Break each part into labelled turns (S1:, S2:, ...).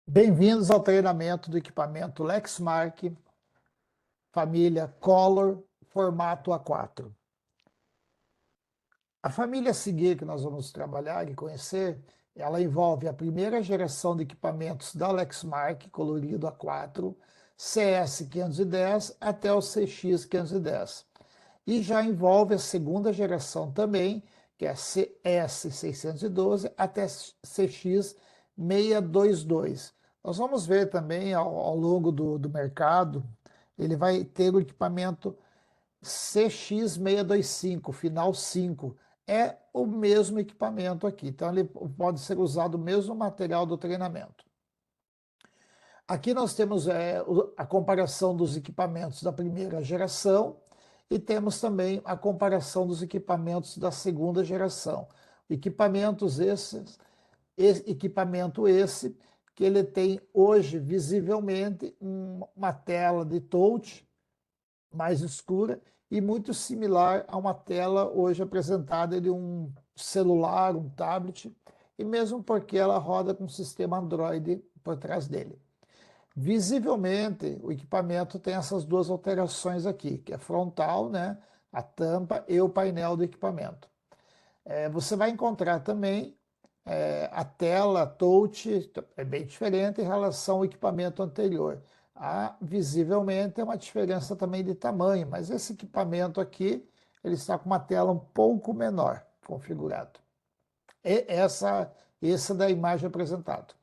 S1: Bem-vindos ao treinamento do equipamento Lexmark, família Color, formato A4. A família a seguir que nós vamos trabalhar e conhecer, ela envolve a primeira geração de equipamentos da Lexmark, colorido A4, CS510 até o CX510. E já envolve a segunda geração também, que é CS612 até CX622. Nós vamos ver também ao longo do mercado, ele vai ter o equipamento CX625, final 5. É o mesmo equipamento aqui, então ele pode ser usado o mesmo material do treinamento. Aqui nós temos a comparação dos equipamentos da primeira geração e temos também a comparação dos equipamentos da segunda geração. Equipamentos esses, equipamento esse que ele tem hoje visivelmente uma tela de touch mais escura e muito similar a uma tela hoje apresentada de um celular, um tablet, e mesmo porque ela roda com o sistema Android por trás dele. Visivelmente, o equipamento tem essas duas alterações aqui, que é frontal, né, a tampa e o painel do equipamento. Você vai encontrar também a tela touch, é bem diferente em relação ao equipamento anterior. Visivelmente é uma diferença também de tamanho, mas esse equipamento aqui, ele está com uma tela um pouco menor configurado. Essa da imagem apresentada.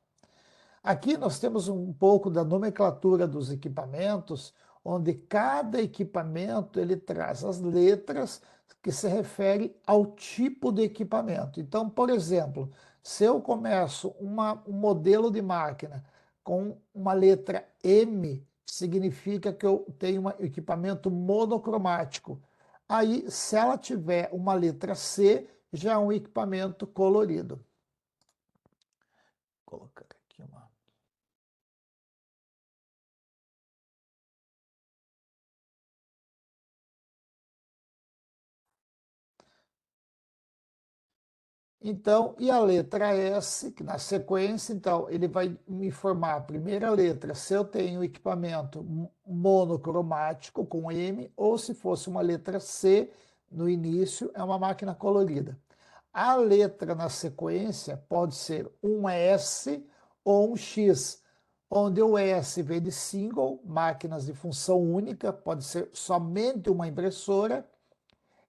S1: Aqui nós temos um pouco da nomenclatura dos equipamentos, onde cada equipamento ele traz as letras que se referem ao tipo de equipamento. Então, por exemplo, se eu começo um modelo de máquina com uma letra M, significa que eu tenho um equipamento monocromático. Aí, se ela tiver uma letra C, já é um equipamento colorido. Vou colocar aqui uma... Então, e a letra S, que na sequência, então, ele vai me informar a primeira letra, se eu tenho equipamento monocromático com M, ou se fosse uma letra C, no início, é uma máquina colorida. A letra na sequência pode ser um S ou um X, onde o S vem de single, máquinas de função única, pode ser somente uma impressora,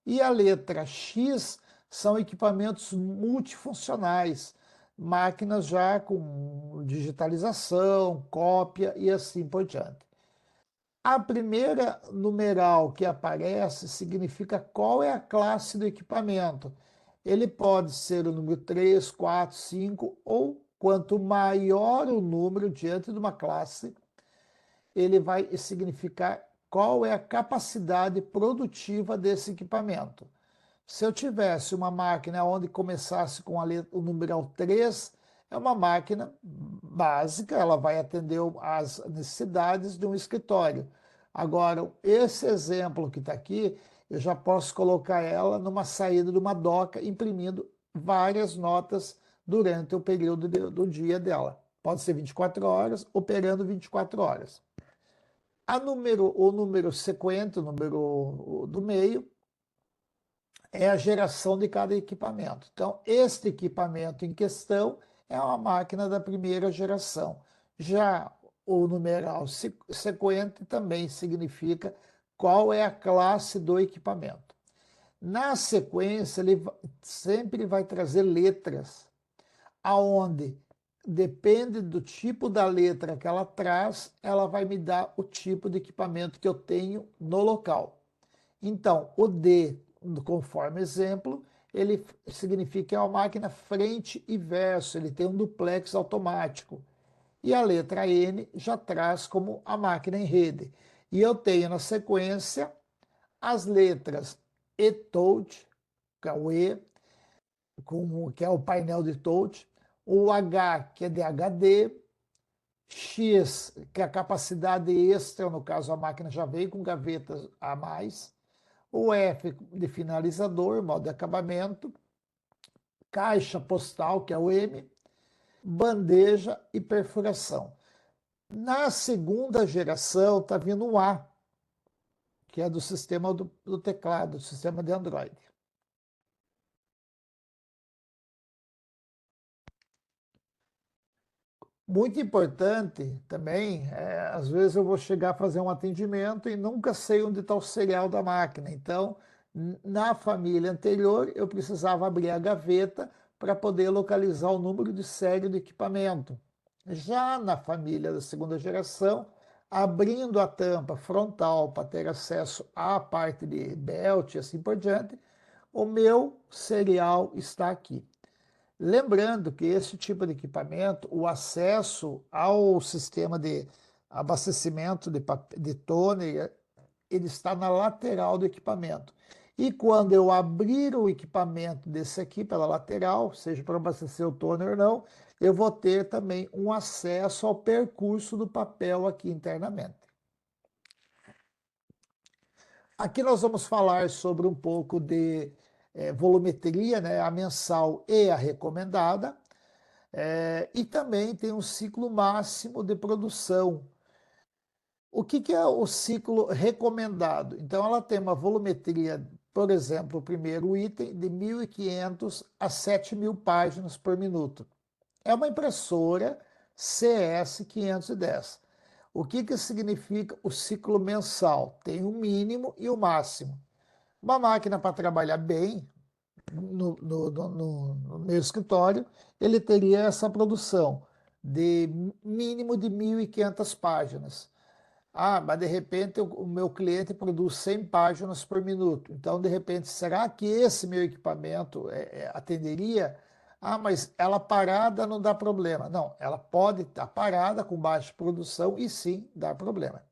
S1: e a letra X são equipamentos multifuncionais, máquinas já com digitalização, cópia e assim por diante. A primeira numeral que aparece significa qual é a classe do equipamento. Ele pode ser o número 3, 4, 5 ou quanto maior o número diante de uma classe, ele vai significar qual é a capacidade produtiva desse equipamento. Se eu tivesse uma máquina onde começasse com o numeral 3, é uma máquina básica, ela vai atender às necessidades de um escritório. Agora, esse exemplo que está aqui, eu já posso colocar ela numa saída de uma doca, imprimindo várias notas durante o período do dia dela. Pode ser 24 horas, operando 24 horas. O número sequente, o número do meio, é a geração de cada equipamento. Então, este equipamento em questão é uma máquina da primeira geração. Já o numeral sequente também significa qual é a classe do equipamento. Na sequência, ele sempre vai trazer letras, aonde depende do tipo da letra que ela traz, ela vai me dar o tipo de equipamento que eu tenho no local. Então, o D, conforme exemplo, ele significa que é uma máquina frente e verso, ele tem um duplex automático. E a letra N já traz como a máquina em rede. E eu tenho na sequência as letras E-touch, que é o E, que é o painel de touch, o H, que é de HD, X, que é a capacidade extra, no caso a máquina já veio com gavetas a mais, o F de finalizador, modo de acabamento, caixa postal, que é o M, bandeja e perfuração. Na segunda geração está vindo um A, que é do sistema do teclado, do sistema de Android. Muito importante também, às vezes eu vou chegar a fazer um atendimento e nunca sei onde está o serial da máquina. Então, na família anterior, eu precisava abrir a gaveta para poder localizar o número de série do equipamento. Já na família da segunda geração, abrindo a tampa frontal para ter acesso à parte de belt e assim por diante, o meu serial está aqui. Lembrando que esse tipo de equipamento, o acesso ao sistema de abastecimento de toner, ele está na lateral do equipamento. E quando eu abrir o equipamento desse aqui pela lateral, seja para abastecer o toner ou não, eu vou ter também um acesso ao percurso do papel aqui internamente. Aqui nós vamos falar sobre um pouco de volumetria, né, a mensal e a recomendada. E também tem um ciclo máximo de produção. O que é o ciclo recomendado? Então, ela tem uma volumetria, por exemplo, o primeiro item, de 1.500 a 7.000 páginas por minuto. É uma impressora CS510. O que significa o ciclo mensal? Tem o mínimo e o máximo. Uma máquina para trabalhar bem, no meu escritório, ele teria essa produção de mínimo de 1.500 páginas. Ah, mas de repente o meu cliente produz 100 páginas por minuto. Então, de repente, será que esse meu equipamento atenderia? Ah, mas ela parada não dá problema. Não, ela pode estar parada com baixa produção e sim dar problema.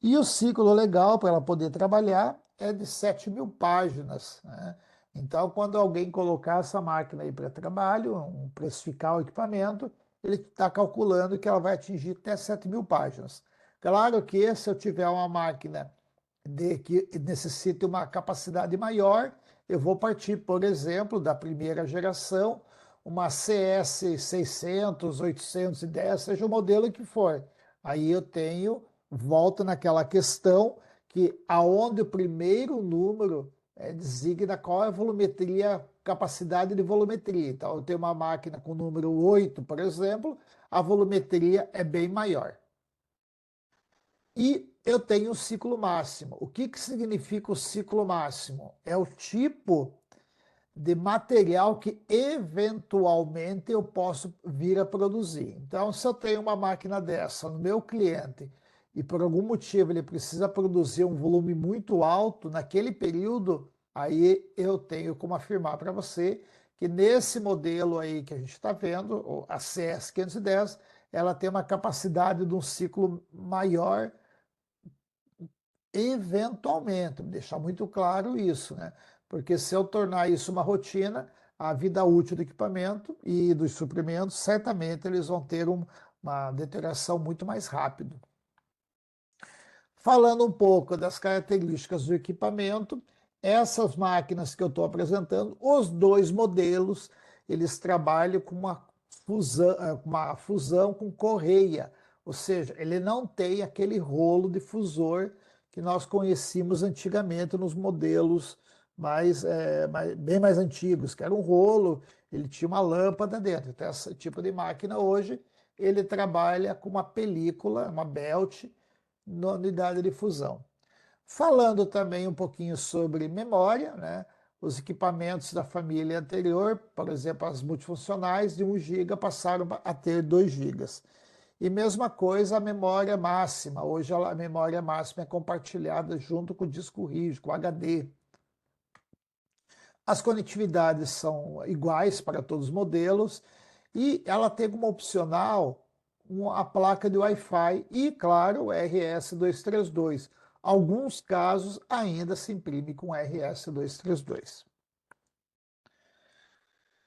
S1: E o ciclo legal para ela poder trabalhar é de 7.000 páginas, né? Então, quando alguém colocar essa máquina aí para trabalho, precificar o equipamento, ele está calculando que ela vai atingir até 7.000 páginas. Claro que se eu tiver uma máquina que necessite uma capacidade maior, eu vou partir, por exemplo, da primeira geração, uma CS 600, 810, seja o modelo que for. Aí eu tenho, volto naquela questão que aonde o primeiro número designa qual é a volumetria, capacidade de volumetria. Então, eu tenho uma máquina com o número 8, por exemplo, a volumetria é bem maior. E eu tenho o ciclo máximo. O que significa o ciclo máximo? É o tipo de material que eventualmente eu posso vir a produzir. Então, se eu tenho uma máquina dessa no meu cliente e por algum motivo ele precisa produzir um volume muito alto naquele período, aí eu tenho como afirmar para você que nesse modelo aí que a gente está vendo, a CS510, ela tem uma capacidade de um ciclo maior eventualmente, deixar muito claro isso, né? Porque se eu tornar isso uma rotina, a vida útil do equipamento e dos suprimentos, certamente eles vão ter uma deterioração muito mais rápido. Falando um pouco das características do equipamento, essas máquinas que eu estou apresentando, os dois modelos, eles trabalham com uma fusão com correia, ou seja, ele não tem aquele rolo difusor que nós conhecíamos antigamente nos modelos bem mais antigos, que era um rolo, ele tinha uma lâmpada dentro. Então, esse tipo de máquina hoje, ele trabalha com uma película, uma belt, na unidade de fusão. Falando também um pouquinho sobre memória, né? Os equipamentos da família anterior, por exemplo, as multifuncionais de 1 GB passaram a ter 2 GB. E mesma coisa a memória máxima. Hoje a memória máxima é compartilhada junto com o disco rígido, com o HD. As conectividades são iguais para todos os modelos e ela tem como opcional a placa de Wi-Fi e, claro, o RS-232. Alguns casos ainda se imprime com RS-232.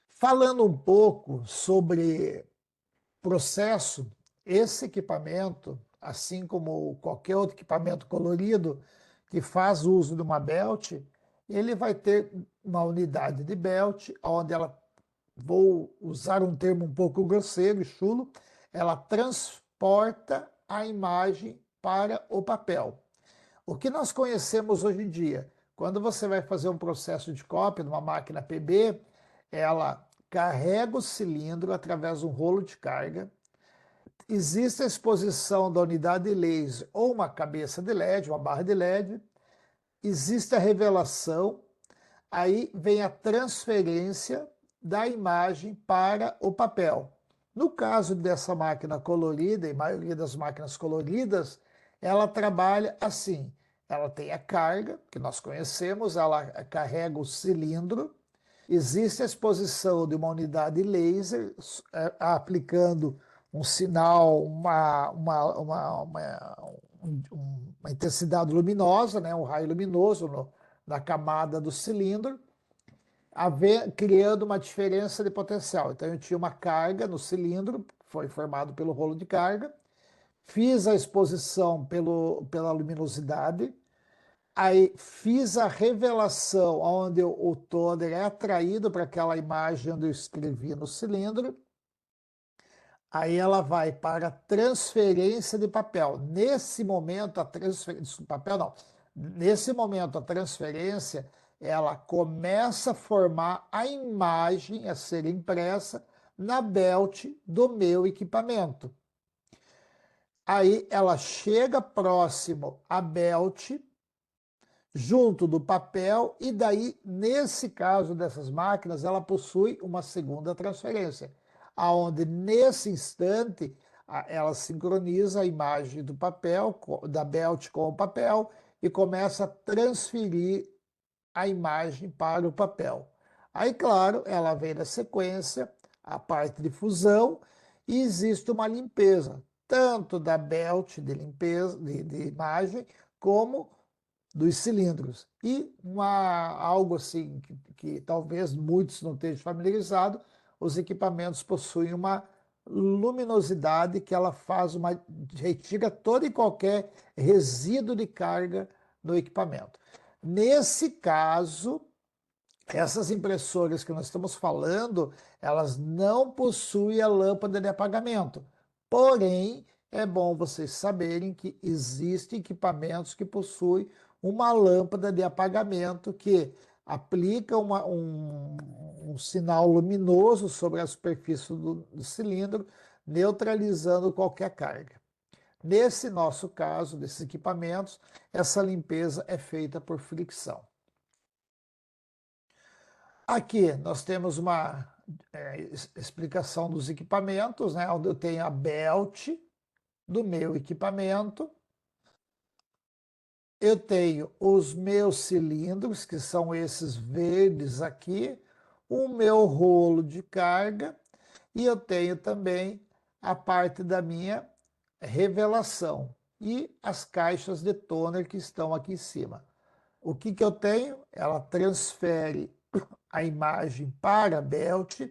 S1: Falando um pouco sobre processo, esse equipamento, assim como qualquer outro equipamento colorido que faz uso de uma belt, ele vai ter uma unidade de belt, onde ela vou usar um termo um pouco grosseiro e chulo, ela transporta a imagem para o papel. O que nós conhecemos hoje em dia, quando você vai fazer um processo de cópia numa máquina PB, ela carrega o cilindro através de um rolo de carga, existe a exposição da unidade laser ou uma cabeça de LED, uma barra de LED, existe a revelação, aí vem a transferência da imagem para o papel. No caso dessa máquina colorida, e a maioria das máquinas coloridas, ela trabalha assim. Ela tem a carga, que nós conhecemos, ela carrega o cilindro, existe a exposição de uma unidade laser aplicando um sinal, uma intensidade luminosa, né, um raio luminoso na camada do cilindro, criando uma diferença de potencial. Então eu tinha uma carga no cilindro, que foi formado pelo rolo de carga, fiz a exposição pela luminosidade, aí fiz a revelação onde o toner é atraído para aquela imagem onde eu escrevi no cilindro, aí ela vai para transferência de papel. Nesse momento, a transferência, papel não, nesse momento a transferência, ela começa a formar a imagem a ser impressa na belt do meu equipamento. Aí ela chega próximo à belt, junto do papel, e daí, nesse caso dessas máquinas, ela possui uma segunda transferência, aonde nesse instante ela sincroniza a imagem do papel, da belt com o papel, e começa a transferir a imagem para o papel. Aí, claro, ela vem na sequência, a parte de fusão, e existe uma limpeza, tanto da belt de limpeza de imagem, como dos cilindros. E algo assim que talvez muitos não estejam familiarizados, os equipamentos possuem uma luminosidade que ela retira todo e qualquer resíduo de carga no equipamento. Nesse caso, essas impressoras que nós estamos falando, elas não possuem a lâmpada de apagamento. Porém, é bom vocês saberem que existem equipamentos que possuem uma lâmpada de apagamento que aplica um sinal luminoso sobre a superfície do cilindro, neutralizando qualquer carga. Nesse nosso caso, desses equipamentos, essa limpeza é feita por fricção. Aqui nós temos uma explicação dos equipamentos, né, onde eu tenho a belt do meu equipamento, eu tenho os meus cilindros, que são esses verdes aqui, o meu rolo de carga, e eu tenho também a parte da minha revelação e as caixas de toner que estão aqui em cima. O que eu tenho? Ela transfere a imagem para a belt,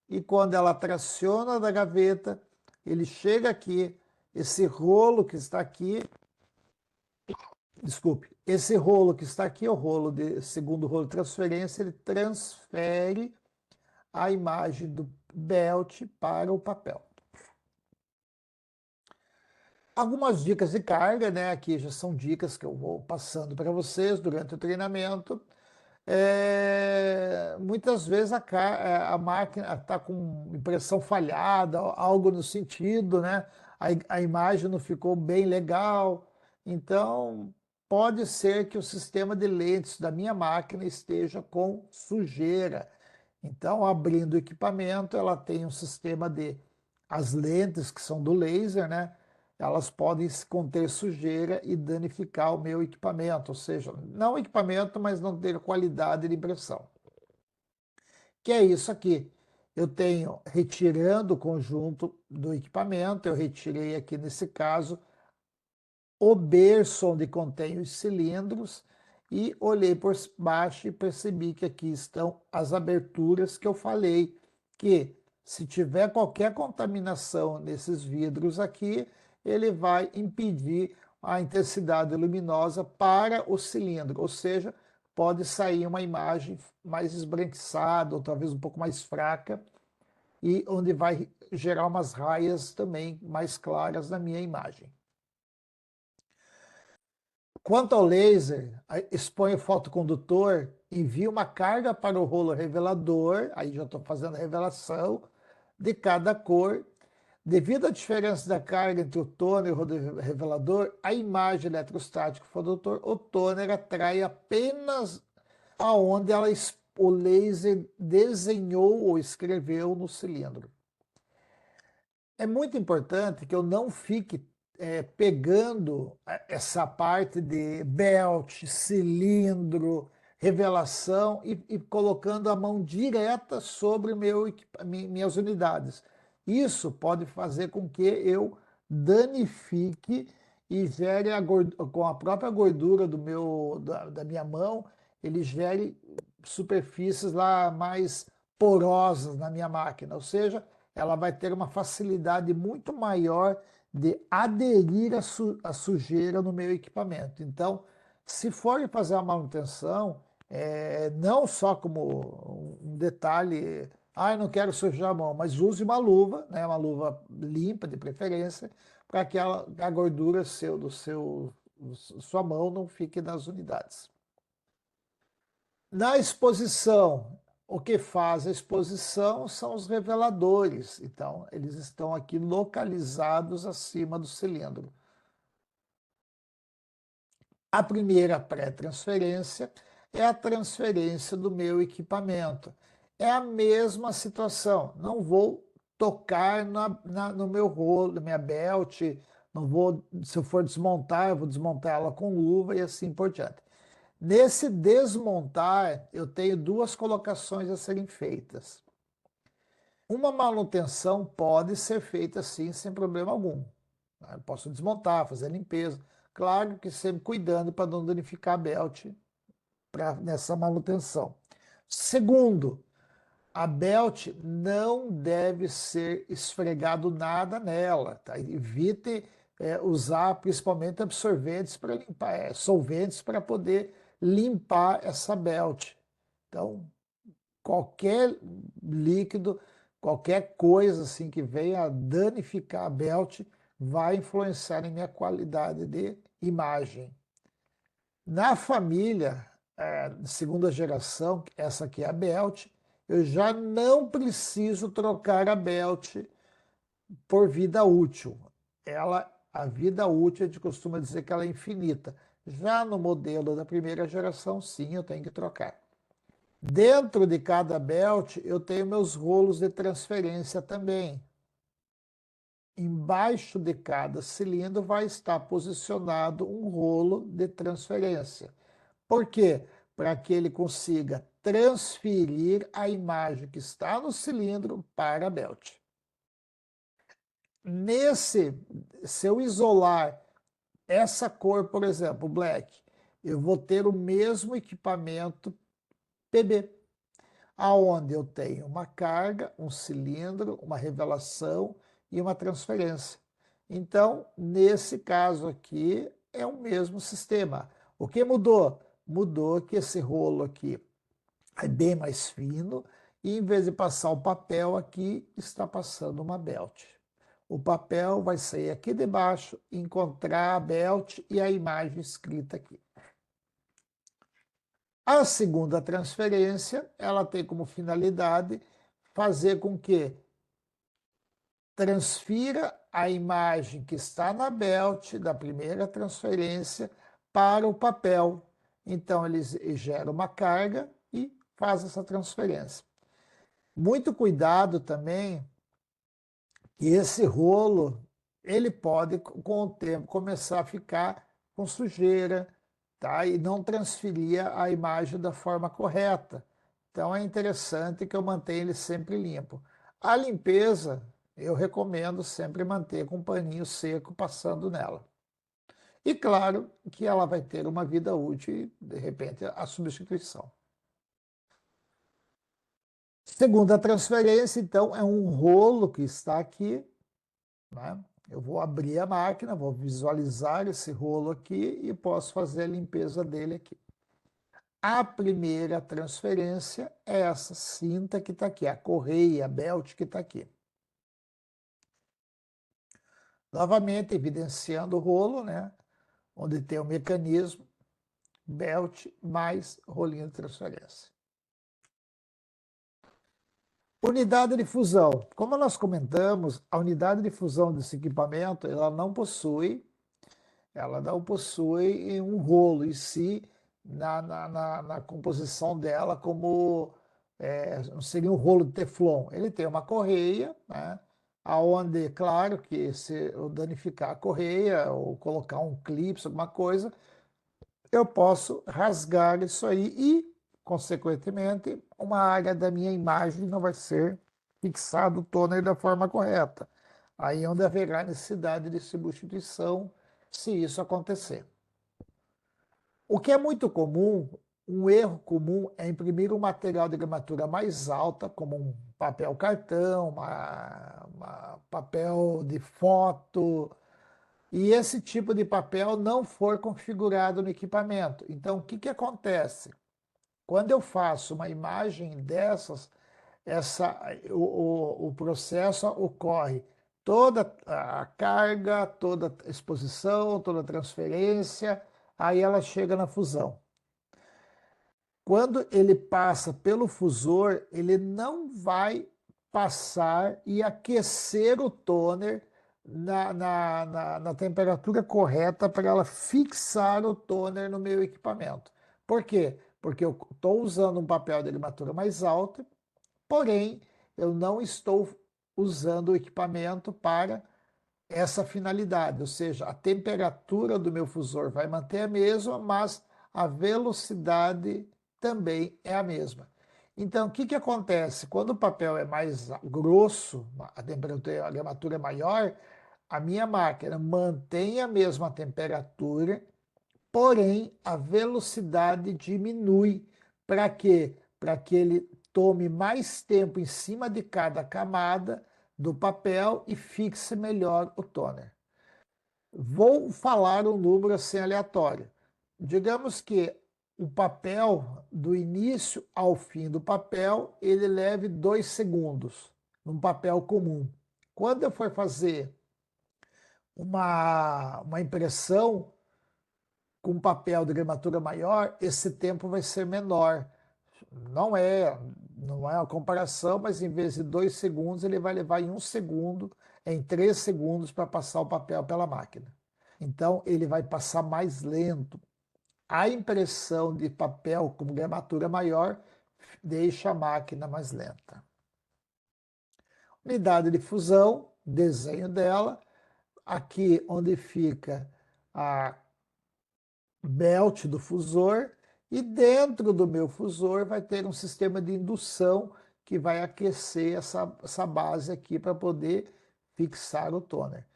S1: e quando ela traciona da gaveta, ele chega aqui, esse rolo que está aqui, desculpe, esse rolo que está aqui, o segundo rolo de transferência, ele transfere a imagem do belt para o papel. Algumas dicas de carga, né? Aqui já são dicas que eu vou passando para vocês durante o treinamento. Muitas vezes a máquina está com impressão falhada, algo no sentido, né? A imagem não ficou bem legal. Então, pode ser que o sistema de lentes da minha máquina esteja com sujeira. Então, abrindo o equipamento, ela tem um sistema as lentes que são do laser, né? Elas podem conter sujeira e danificar o meu equipamento, ou seja, não o equipamento, mas não ter qualidade de impressão. Que é isso aqui. Eu tenho, retirando o conjunto do equipamento, eu retirei aqui nesse caso o berço onde contém os cilindros e olhei por baixo e percebi que aqui estão as aberturas que eu falei, que se tiver qualquer contaminação nesses vidros aqui, ele vai impedir a intensidade luminosa para o cilindro, ou seja, pode sair uma imagem mais esbranquiçada ou talvez um pouco mais fraca e onde vai gerar umas raias também mais claras na minha imagem. Quanto ao laser, expõe o fotocondutor, envia uma carga para o rolo revelador, aí já estou fazendo a revelação de cada cor. Devido à diferença da carga entre o toner e o rolo revelador, a imagem eletrostática do fotocondutor, o toner atrai apenas aonde o laser desenhou ou escreveu no cilindro. É muito importante que eu não fique pegando essa parte de belt, cilindro, revelação e colocando a mão direta sobre minhas unidades. Isso pode fazer com que eu danifique e gere com a própria gordura da minha mão, ele gere superfícies lá mais porosas na minha máquina, ou seja, ela vai ter uma facilidade muito maior de aderir à sujeira no meu equipamento. Então, se for fazer a manutenção, não só como um detalhe, eu não quero sujar a mão, mas use uma luva, né, uma luva limpa de preferência, para que a gordura sua mão não fique nas unidades. Na exposição, o que faz a exposição são os reveladores. Então, eles estão aqui localizados acima do cilindro. A primeira pré-transferência é a transferência do meu equipamento. É a mesma situação. Não vou tocar no meu rolo, na minha belt, não vou, se eu for desmontar, eu vou desmontar ela com luva e assim por diante. Nesse desmontar, eu tenho duas colocações a serem feitas. Uma manutenção pode ser feita assim, sem problema algum. Eu posso desmontar, fazer a limpeza. Claro que sempre cuidando para não danificar a belt nessa manutenção. Segundo, a belt não deve ser esfregado nada nela. Tá? Evite usar principalmente absorventes para limpar, solventes para poder limpar essa belt. Então, qualquer líquido, qualquer coisa assim que venha danificar a belt vai influenciar em minha qualidade de imagem. Na família, de segunda geração, essa aqui é a belt, eu já não preciso trocar a belt por vida útil. A vida útil, a gente costuma dizer que ela é infinita. Já no modelo da primeira geração, sim, eu tenho que trocar. Dentro de cada belt, eu tenho meus rolos de transferência também. Embaixo de cada cilindro vai estar posicionado um rolo de transferência. Por quê? Para que ele consiga transferir a imagem que está no cilindro para a belt. Se eu isolar essa cor, por exemplo, black, eu vou ter o mesmo equipamento PB, aonde eu tenho uma carga, um cilindro, uma revelação e uma transferência. Então, nesse caso aqui, é o mesmo sistema. O que mudou? Mudou que esse rolo aqui é bem mais fino e, em vez de passar o papel aqui, está passando uma belt. O papel vai sair aqui de baixo, encontrar a belt e a imagem escrita aqui. A segunda transferência, ela tem como finalidade fazer com que transfira a imagem que está na belt da primeira transferência para o papel. Então, ele gera uma carga e faz essa transferência. Muito cuidado também que esse rolo, ele pode, com o tempo, começar a ficar com sujeira, tá? E não transferir a imagem da forma correta. Então, é interessante que eu mantenha ele sempre limpo. A limpeza, eu recomendo sempre manter com um paninho seco passando nela. E claro que ela vai ter uma vida útil e, de repente, a substituição. Segunda transferência, então, é um rolo que está aqui, né? Eu vou abrir a máquina, vou visualizar esse rolo aqui e posso fazer a limpeza dele aqui. A primeira transferência é essa cinta que está aqui, a correia, a belt que está aqui. Novamente, evidenciando o rolo, né? Onde tem o mecanismo, belt mais rolinho de transferência. Unidade de fusão. Como nós comentamos, a unidade de fusão desse equipamento, ela não possui um rolo em si na composição dela como não seria um rolo de Teflon. Ele tem uma correia, né, aonde, claro que se eu danificar a correia ou colocar um clipe, alguma coisa, eu posso rasgar isso aí e, consequentemente, uma área da minha imagem não vai ser fixado o toner da forma correta. Aí é onde haverá necessidade de substituição se isso acontecer. O que é muito comum, um erro comum é imprimir um material de gramatura mais alta, como um papel cartão, papel de foto, e esse tipo de papel não for configurado no equipamento. Então, o que acontece? Quando eu faço uma imagem dessas, o processo ocorre toda a carga, toda a exposição, toda a transferência, aí ela chega na fusão. Quando ele passa pelo fusor, ele não vai passar e aquecer o toner na temperatura correta para ela fixar o toner no meu equipamento. Por quê? Porque eu estou usando um papel de gramatura mais alta, porém, eu não estou usando o equipamento para essa finalidade, ou seja, a temperatura do meu fusor vai manter a mesma, mas a velocidade também é a mesma. Então, o que acontece? Quando o papel é mais grosso, a temperatura, a gramatura é maior, a minha máquina mantém a mesma temperatura, porém a velocidade diminui. Para quê? Para que ele tome mais tempo em cima de cada camada do papel e fixe melhor o toner. Vou falar um número assim aleatório. Digamos que o papel, do início ao fim do papel, ele leve 2 segundos, num papel comum. Quando eu for fazer uma impressão com papel de gramatura maior, esse tempo vai ser menor. Não é, não é uma comparação, mas em vez de 2 segundos, ele vai levar em 1 segundo, em 3 segundos para passar o papel pela máquina. Então, ele vai passar mais lento. A impressão de papel com gramatura maior deixa a máquina mais lenta. Unidade de fusão, desenho dela. Aqui onde fica a belt do fusor, e dentro do meu fusor vai ter um sistema de indução que vai aquecer essa base aqui para poder fixar o toner.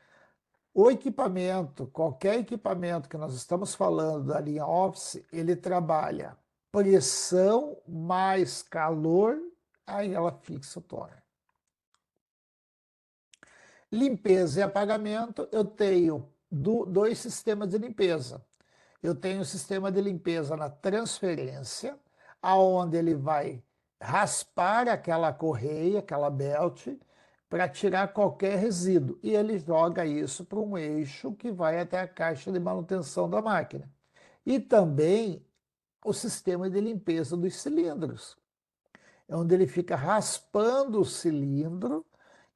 S1: O equipamento, qualquer equipamento que nós estamos falando da linha Office, ele trabalha pressão mais calor, aí ela fixa o toner. Limpeza e apagamento, eu tenho dois sistemas de limpeza. Eu tenho o sistema de limpeza na transferência, aonde ele vai raspar aquela correia, aquela belt, para tirar qualquer resíduo. E ele joga isso para um eixo que vai até a caixa de manutenção da máquina. E também o sistema de limpeza dos cilindros, onde ele fica raspando o cilindro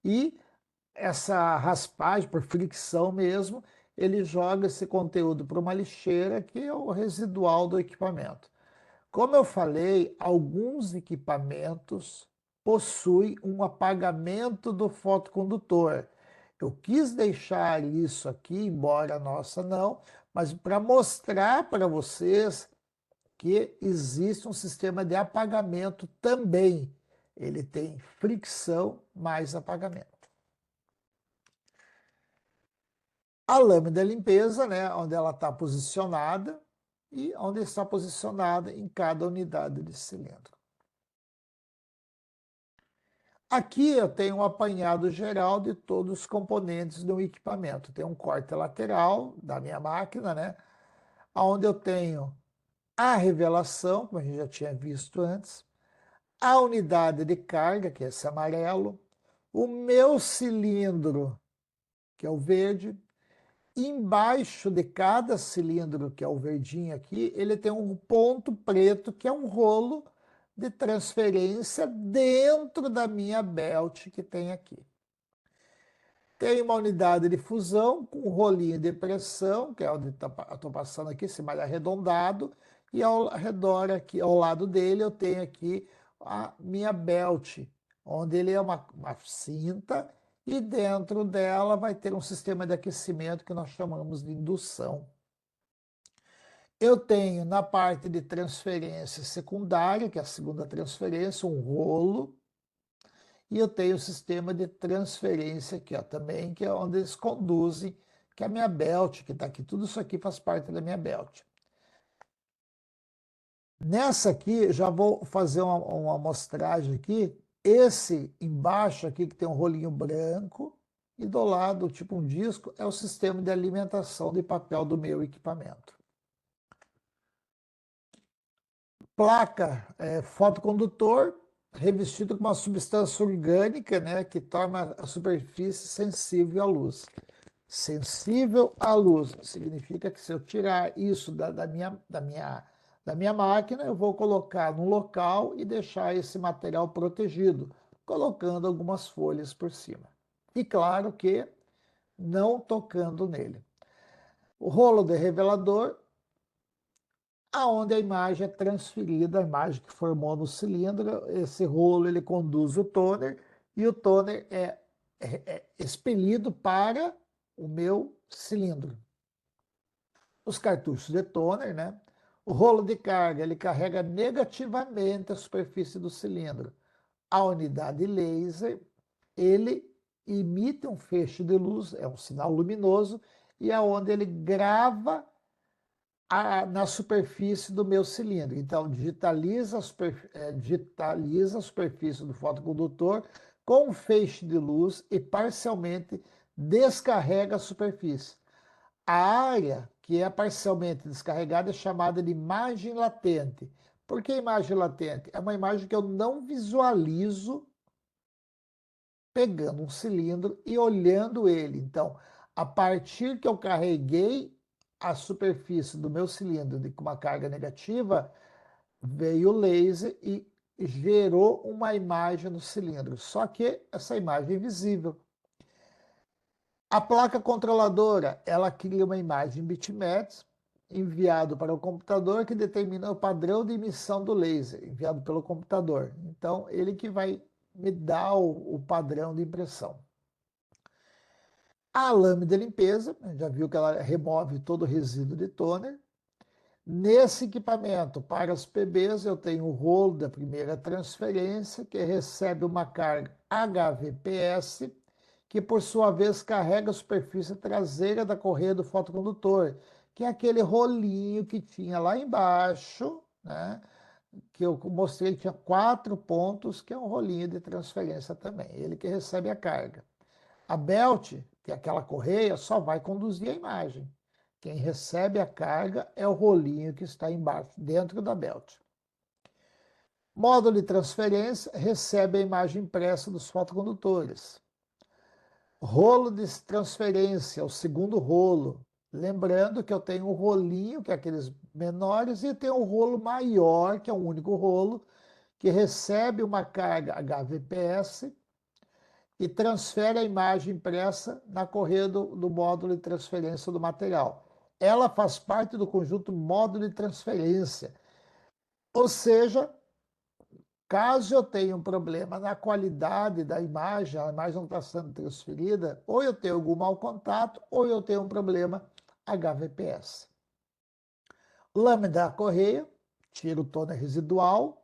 S1: e essa raspagem, por fricção mesmo, ele joga esse conteúdo para uma lixeira que é o residual do equipamento. Como eu falei, alguns equipamentos possuem um apagamento do fotocondutor. Eu quis deixar isso aqui, embora a nossa não, mas para mostrar para vocês que existe um sistema de apagamento também. Ele tem fricção mais apagamento. A lâmina de limpeza, né, onde ela está posicionada e onde está posicionada em cada unidade de cilindro. Aqui eu tenho um apanhado geral de todos os componentes do equipamento. Tem um corte lateral da minha máquina, né, onde eu tenho a revelação, como a gente já tinha visto antes, a unidade de carga, que é esse amarelo, o meu cilindro, que é o verde. Embaixo de cada cilindro, que é o verdinho aqui, ele tem um ponto preto, que é um rolo de transferência dentro da minha belt que tem aqui. Tem uma unidade de fusão com um rolinho de pressão, que é onde estou passando aqui, esse mais arredondado, e ao redor aqui, ao lado dele, eu tenho aqui a minha belt, onde ele é uma cinta, e dentro dela vai ter um sistema de aquecimento que nós chamamos de indução. Eu tenho na parte de transferência secundária, que é a segunda transferência, um rolo, e eu tenho o sistema de transferência aqui, ó, também, que é onde eles conduzem, que é a minha belt, que está aqui. Tudo isso aqui faz parte da minha belt. Nessa aqui, já vou fazer uma amostragem aqui. Esse embaixo aqui, que tem um rolinho branco, e do lado, tipo um disco, é o sistema de alimentação de papel do meu equipamento. Placa fotocondutor, revestido com uma substância orgânica, né, que torna a superfície sensível à luz. Sensível à luz significa que se eu tirar isso da minha máquina, eu vou colocar no local e deixar esse material protegido, colocando algumas folhas por cima. E claro que não tocando nele. O rolo de revelador, aonde a imagem é transferida, a imagem que formou no cilindro, esse rolo ele conduz o toner e o toner é expelido para o meu cilindro. Os cartuchos de toner, né? O rolo de carga ele carrega negativamente a superfície do cilindro. A unidade laser ele emite um feixe de luz, é um sinal luminoso, e é onde ele grava na superfície do meu cilindro. Então, digitaliza a superfície do fotocondutor com um feixe de luz e parcialmente descarrega a superfície. A área que é parcialmente descarregada é chamada de imagem latente. Por que imagem latente? É uma imagem que eu não visualizo pegando um cilindro e olhando ele. Então, a partir que eu carreguei a superfície do meu cilindro com uma carga negativa, veio o laser e gerou uma imagem no cilindro. Só que essa imagem é invisível. A placa controladora, ela cria uma imagem bitmaps enviado para o computador que determina o padrão de emissão do laser, enviado pelo computador. Então, ele que vai me dar o padrão de impressão. A lâmina de limpeza, já viu que ela remove todo o resíduo de toner. Nesse equipamento, para os PBs, eu tenho o rolo da primeira transferência, que recebe uma carga HVPS, que por sua vez carrega a superfície traseira da correia do fotocondutor, que é aquele rolinho que tinha lá embaixo, né? Que eu mostrei que tinha 4 pontos, que é um rolinho de transferência também, ele que recebe a carga. A belt, que é aquela correia, só vai conduzir a imagem. Quem recebe a carga é o rolinho que está embaixo, dentro da belt. Módulo de transferência recebe a imagem impressa dos fotocondutores. Rolo de transferência, o segundo rolo. Lembrando que eu tenho um rolinho, que é aqueles menores, e tenho um rolo maior, que é um único rolo, que recebe uma carga HVPS e transfere a imagem impressa na correia do módulo de transferência do material. Ela faz parte do conjunto módulo de transferência. Ou seja, caso eu tenha um problema na qualidade da imagem, a imagem não está sendo transferida, ou eu tenho algum mau contato, ou eu tenho um problema HVPS. Lâmina da correia, tira o toner residual.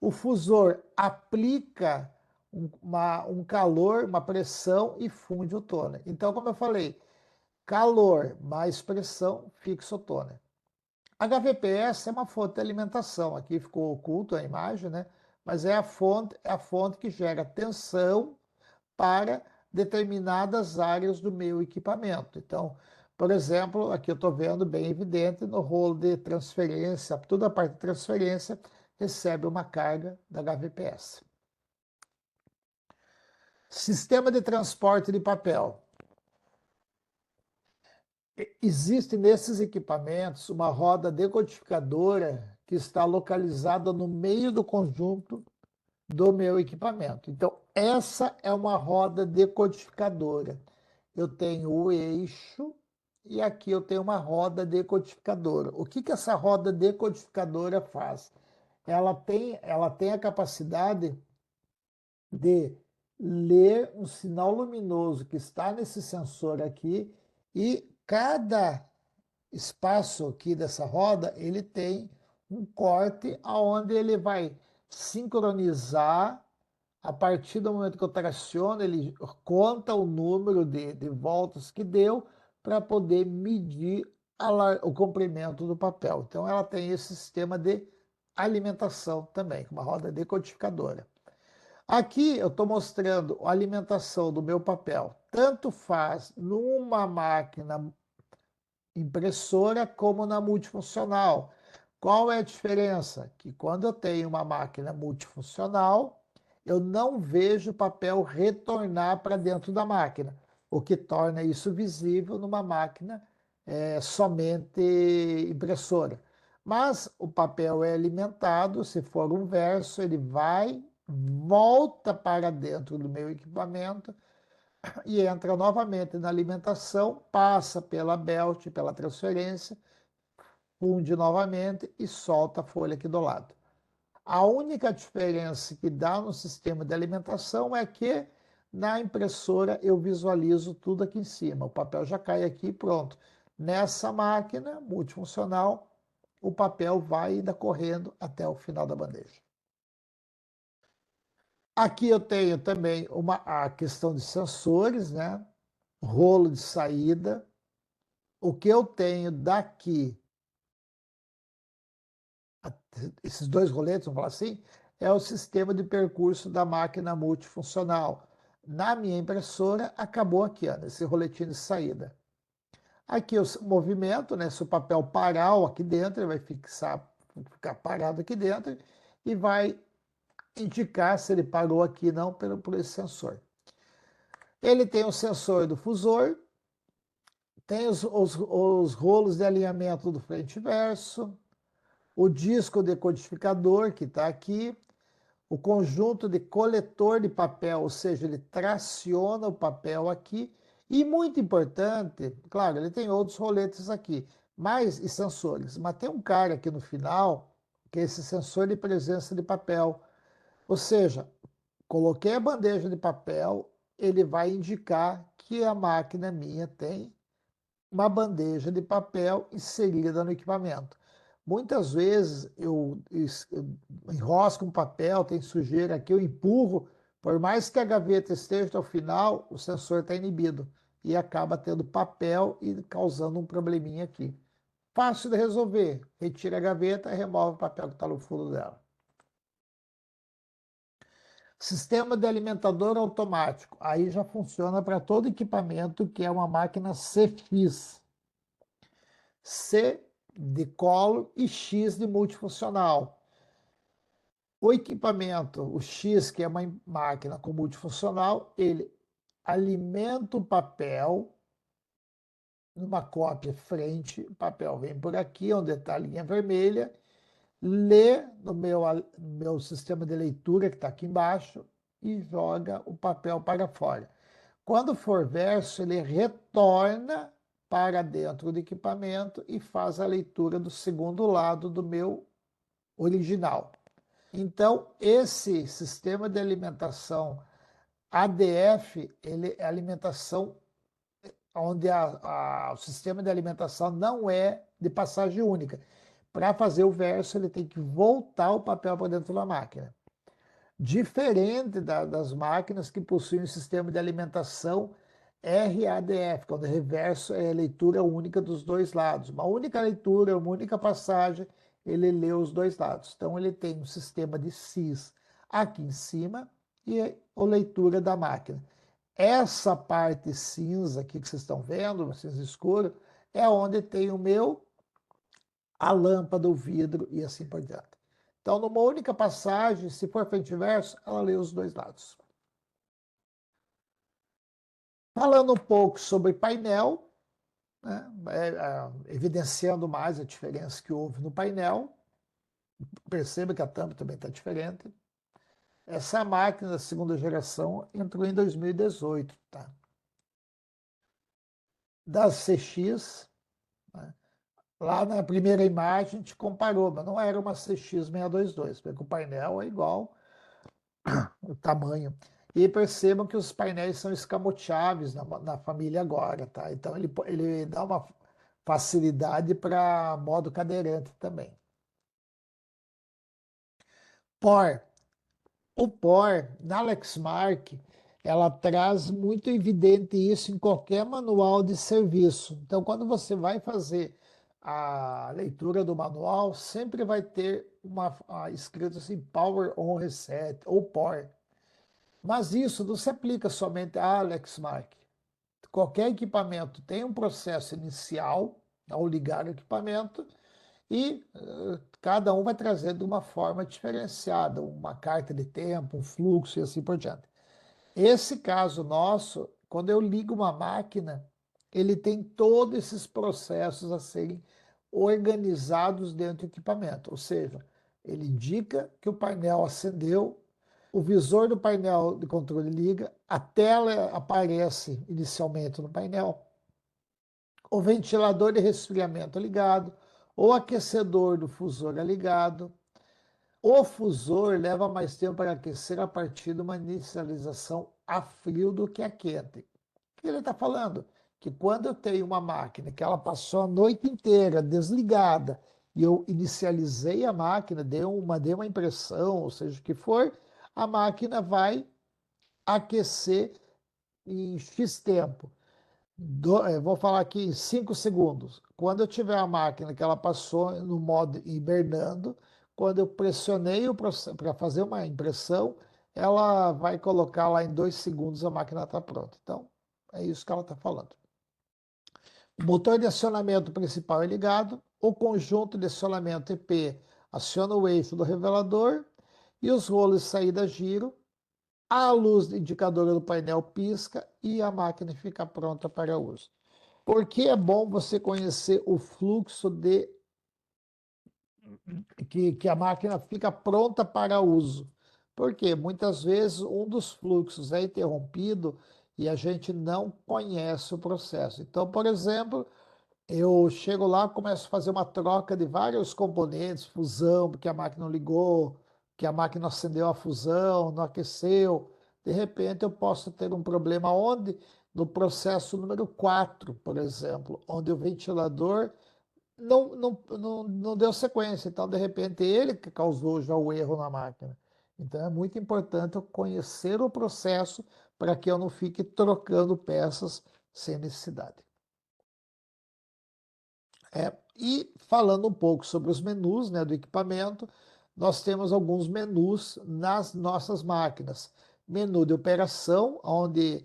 S1: O fusor aplica um calor, uma pressão e funde o toner. Então, como eu falei, calor mais pressão fixa o toner. HVPS é uma fonte de alimentação. Aqui ficou oculto a imagem, né? Mas é a fonte que gera tensão para determinadas áreas do meu equipamento. Então, Por exemplo, aqui eu estou vendo bem evidente no rolo de transferência, toda a parte de transferência recebe uma carga da HVPS. Sistema de transporte de papel. Existe nesses equipamentos uma roda decodificadora que está localizada no meio do conjunto do meu equipamento. Então, essa é uma roda decodificadora. Eu tenho o eixo e aqui eu tenho uma roda decodificadora. O que essa roda decodificadora faz? Ela tem a capacidade de ler um sinal luminoso que está nesse sensor aqui e cada espaço aqui dessa roda, ele tem um corte aonde ele vai sincronizar a partir do momento que eu traciono, ele conta o número de voltas que deu para poder medir o comprimento do papel. Então ela tem esse sistema de alimentação também, uma roda decodificadora. Aqui eu estou mostrando a alimentação do meu papel. Tanto faz numa máquina impressora como na multifuncional. Qual é a diferença? Que quando eu tenho uma máquina multifuncional, eu não vejo o papel retornar para dentro da máquina, o que torna isso visível numa máquina somente impressora. Mas o papel é alimentado, se for um verso, ele vai, volta para dentro do meu equipamento e entra novamente na alimentação, passa pela belt, pela transferência, funde novamente e solta a folha aqui do lado. A única diferença que dá no sistema de alimentação é que na impressora eu visualizo tudo aqui em cima. O papel já cai aqui e pronto. Nessa máquina multifuncional, o papel vai ainda correndo até o final da bandeja. Aqui eu tenho também a questão de sensores, né? Rolo de saída. O que eu tenho daqui, esses dois roletes, vamos falar assim, é o sistema de percurso da máquina multifuncional. Na minha impressora, acabou aqui, ó, nesse roletinho de saída. Aqui o movimento, né? Se o papel parar aqui dentro, ele vai ficar parado aqui dentro e vai indicar se ele parou aqui não por esse sensor. Ele tem o sensor do fusor, tem os rolos de alinhamento do frente e verso, o disco decodificador que está aqui, o conjunto de coletor de papel, ou seja, ele traciona o papel aqui, e muito importante, claro, ele tem outros roletes aqui, e sensores, mas tem um cara aqui no final, que é esse sensor de presença de papel, ou seja, coloquei a bandeja de papel, ele vai indicar que a máquina minha tem uma bandeja de papel inserida no equipamento. Muitas vezes eu enrosco um papel, tem sujeira aqui, eu empurro, por mais que a gaveta esteja ao final, o sensor está inibido e acaba tendo papel e causando um probleminha aqui. Fácil de resolver, retira a gaveta e remove o papel que está no fundo dela. Sistema de alimentador automático, aí já funciona para todo equipamento que é uma máquina CFIS. C de colo e X de multifuncional. O equipamento, o X, que é uma máquina com multifuncional, ele alimenta o papel numa cópia frente, o papel vem por aqui, onde está a linha vermelha, lê no meu sistema de leitura, que está aqui embaixo, e joga o papel para fora. Quando for verso, ele retorna para dentro do equipamento e faz a leitura do segundo lado do meu original. Então, esse sistema de alimentação ADF, ele é alimentação onde o sistema de alimentação não é de passagem única. Para fazer o verso, ele tem que voltar o papel para dentro da máquina. Diferente das máquinas que possuem um sistema de alimentação RADF, quando o reverso é a leitura única dos dois lados. Uma única leitura, uma única passagem, ele lê os dois lados. Então, ele tem um sistema de CIS aqui em cima e a leitura da máquina. Essa parte cinza aqui que vocês estão vendo, cinza escuro, é onde tem a lâmpada, o vidro e assim por diante. Então, numa única passagem, se for frente e verso, ela lê os dois lados. Falando um pouco sobre painel, né, evidenciando mais a diferença que houve no painel, perceba que a tampa também está diferente. Essa máquina da segunda geração entrou em 2018, tá? Das CX, né? Lá na primeira imagem a gente comparou, mas não era uma CX622, porque o painel é igual, o tamanho. E percebam que os painéis são escamoteáveis na família agora, tá? Então ele dá uma facilidade para modo cadeirante também. POR. O POR, na Lexmark, ela traz muito evidente isso em qualquer manual de serviço. Então, quando você vai fazer a leitura do manual, sempre vai ter escrito assim, Power On Reset, ou POR. Mas isso não se aplica somente à Lexmark. Qualquer equipamento tem um processo inicial, ao ligar o equipamento, e cada um vai trazer de uma forma diferenciada, uma carta de tempo, um fluxo e assim por diante. Esse caso nosso, quando eu ligo uma máquina, ele tem todos esses processos a serem organizados dentro do equipamento, ou seja, ele indica que o painel acendeu, o visor do painel de controle liga, a tela aparece inicialmente no painel, o ventilador de resfriamento é ligado, o aquecedor do fusor é ligado. O fusor leva mais tempo para aquecer a partir de uma inicialização a frio do que a quente. O que ele está falando? Que quando eu tenho uma máquina que ela passou a noite inteira desligada e eu inicializei a máquina, dei uma impressão, ou seja, o que for, a máquina vai aquecer em X tempo. Vou falar aqui em 5 segundos. Quando eu tiver a máquina que ela passou no modo hibernando, quando eu pressionei para fazer uma impressão, ela vai colocar lá em 2 segundos a máquina está pronta. Então, é isso que ela está falando. O motor de acionamento principal é ligado, o conjunto de acionamento EP aciona o eixo do revelador e os rolos de saída giram, a luz indicadora do painel pisca e a máquina fica pronta para uso. Por que é bom você conhecer o fluxo que a máquina fica pronta para uso? Porque muitas vezes um dos fluxos é interrompido e a gente não conhece o processo. Então, por exemplo, eu chego lá, começo a fazer uma troca de vários componentes, fusão, porque a máquina não ligou, que a máquina acendeu a fusão, não aqueceu. De repente, eu posso ter um problema onde? No processo número 4, por exemplo, onde o ventilador não deu sequência. Então, de repente, ele que causou já o erro na máquina. Então, é muito importante eu conhecer o processo para que eu não fique trocando peças sem necessidade. E falando um pouco sobre os menus, né, do equipamento, nós temos alguns menus nas nossas máquinas. Menu de operação, onde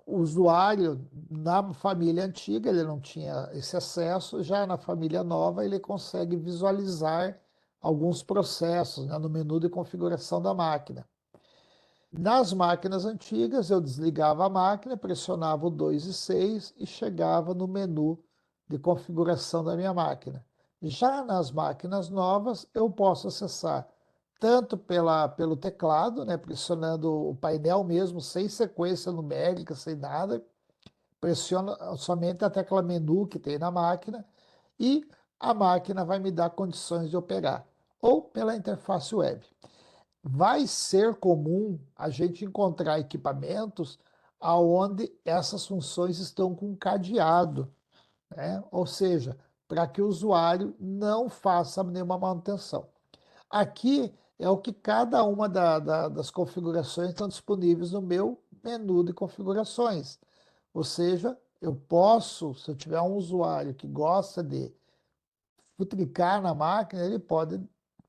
S1: o usuário, na família antiga, ele não tinha esse acesso, já na família nova, ele consegue visualizar alguns processos, né, no menu de configuração da máquina. Nas máquinas antigas, eu desligava a máquina, pressionava o 2 e 6 e chegava no menu de configuração da minha máquina. Já nas máquinas novas, eu posso acessar tanto pelo teclado, né, pressionando o painel mesmo, sem sequência numérica, sem nada, pressiono somente a tecla menu que tem na máquina e a máquina vai me dar condições de operar, ou pela interface web. Vai ser comum a gente encontrar equipamentos aonde essas funções estão com cadeado, né? Ou seja, para que o usuário não faça nenhuma manutenção. Aqui é o que cada uma das configurações estão disponíveis no meu menu de configurações. Ou seja, eu posso, se eu tiver um usuário que gosta de futricar na máquina, ele pode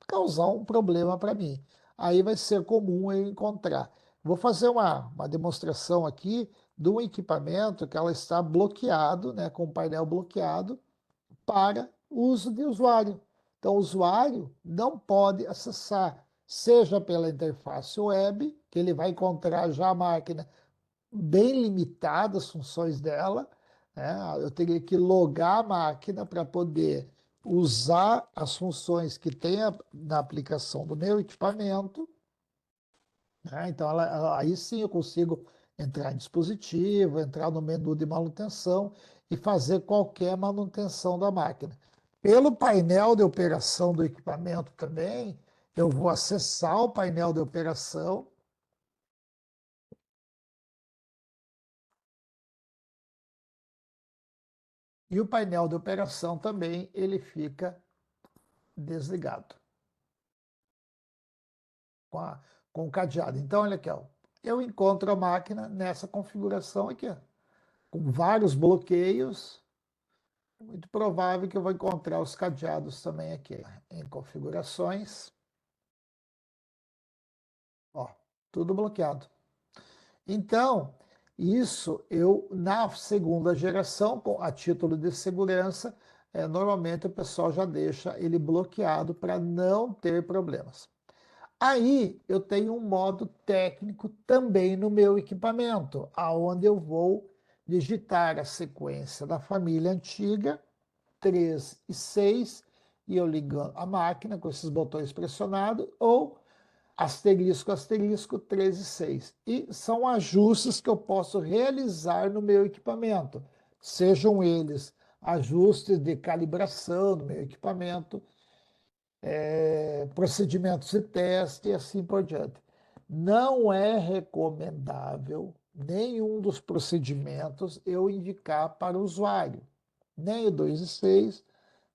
S1: causar um problema para mim. Aí vai ser comum eu encontrar. Vou fazer uma demonstração aqui de um equipamento que ela está bloqueado, né, com o painel bloqueado, para uso de usuário. Então, o usuário não pode acessar, seja pela interface web, que ele vai encontrar já a máquina bem limitada, as funções dela, né? Eu teria que logar a máquina para poder usar as funções que tem na aplicação do meu equipamento, né? Então, aí sim eu consigo entrar em dispositivo, entrar no menu de manutenção e fazer qualquer manutenção da máquina. Pelo painel de operação do equipamento também, eu vou acessar o painel de operação e o painel de operação também ele fica desligado com, com o cadeado. Então, olha aqui, ó, eu encontro a máquina nessa configuração aqui, ó, com vários bloqueios. Muito provável que eu vou encontrar os cadeados também aqui. Em configurações, ó, tudo bloqueado. Então, isso eu, na segunda geração, a título de segurança, normalmente o pessoal já deixa ele bloqueado para não ter problemas. Aí eu tenho um modo técnico também no meu equipamento, aonde eu vou digitar a sequência da família antiga 3 e 6, e eu ligo a máquina com esses botões pressionados, ou asterisco, asterisco, 3 e 6. E são ajustes que eu posso realizar no meu equipamento, sejam eles ajustes de calibração no meu equipamento, procedimentos de teste e assim por diante. Não é recomendável nenhum dos procedimentos eu indicar para o usuário, nem o 2 e 6,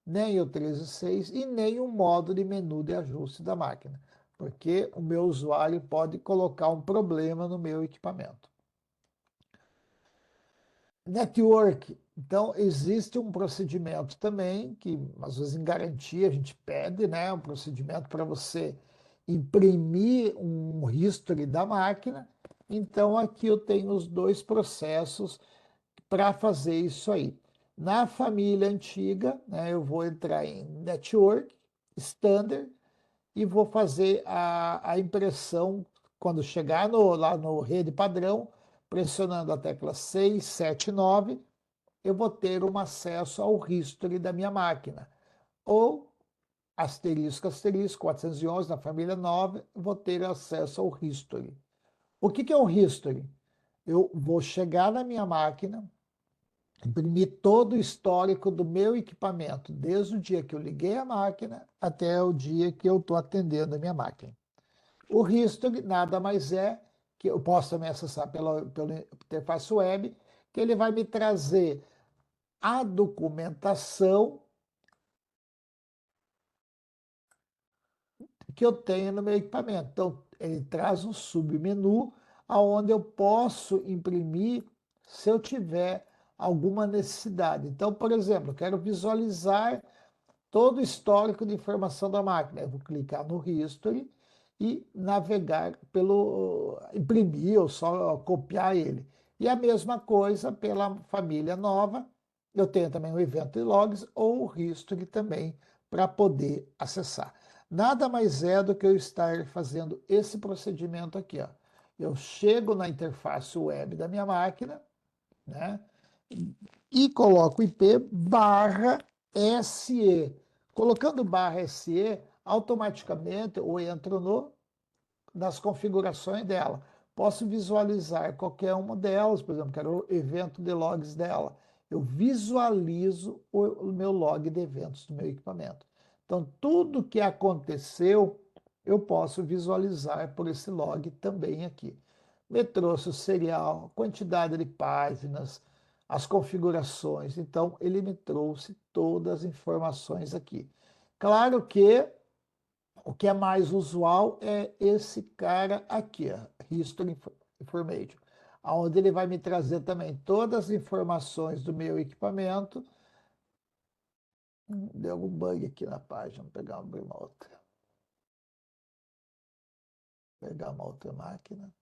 S1: nem o 13.6 e nem o modo de menu de ajuste da máquina, porque o meu usuário pode colocar um problema no meu equipamento. Network. Então, existe um procedimento também, que às vezes em garantia a gente pede, né? Um procedimento para você imprimir um history da máquina. Então, aqui eu tenho os dois processos para fazer isso aí. Na família antiga, né, eu vou entrar em Network, Standard, e vou fazer a impressão quando chegar lá no rede padrão, pressionando a tecla 6, 7, 9, eu vou ter um acesso ao history da minha máquina. Ou asterisco, asterisco, 411 na família 9, vou ter acesso ao history. O que é o history? Eu vou chegar na minha máquina, imprimir todo o histórico do meu equipamento, desde o dia que eu liguei a máquina até o dia que eu estou atendendo a minha máquina. O history nada mais é que eu posso também acessar pela interface web, que ele vai me trazer a documentação que eu tenho no meu equipamento. Então, ele traz um submenu onde eu posso imprimir se eu tiver alguma necessidade. Então, por exemplo, eu quero visualizar todo o histórico de informação da máquina. Eu vou clicar no History e navegar pelo imprimir ou só copiar ele. E a mesma coisa pela família nova. Eu tenho também o Event Logs ou o History também para poder acessar. Nada mais é do que eu estar fazendo esse procedimento aqui. Ó. Eu chego na interface web da minha máquina, né? E coloco IP barra SE. Colocando barra SE, automaticamente eu entro nas configurações dela. Posso visualizar qualquer uma delas, por exemplo, quero o evento de logs dela. Eu visualizo o meu log de eventos do meu equipamento. Então, tudo que aconteceu, eu posso visualizar por esse log também aqui. Me trouxe o serial, quantidade de páginas, as configurações. Então, ele me trouxe todas as informações aqui. Claro que o que é mais usual é esse cara aqui, ó, History Information, onde ele vai me trazer também todas as informações do meu equipamento. Deu algum bug aqui na página, vou abrir uma outra. Pegar uma outra máquina.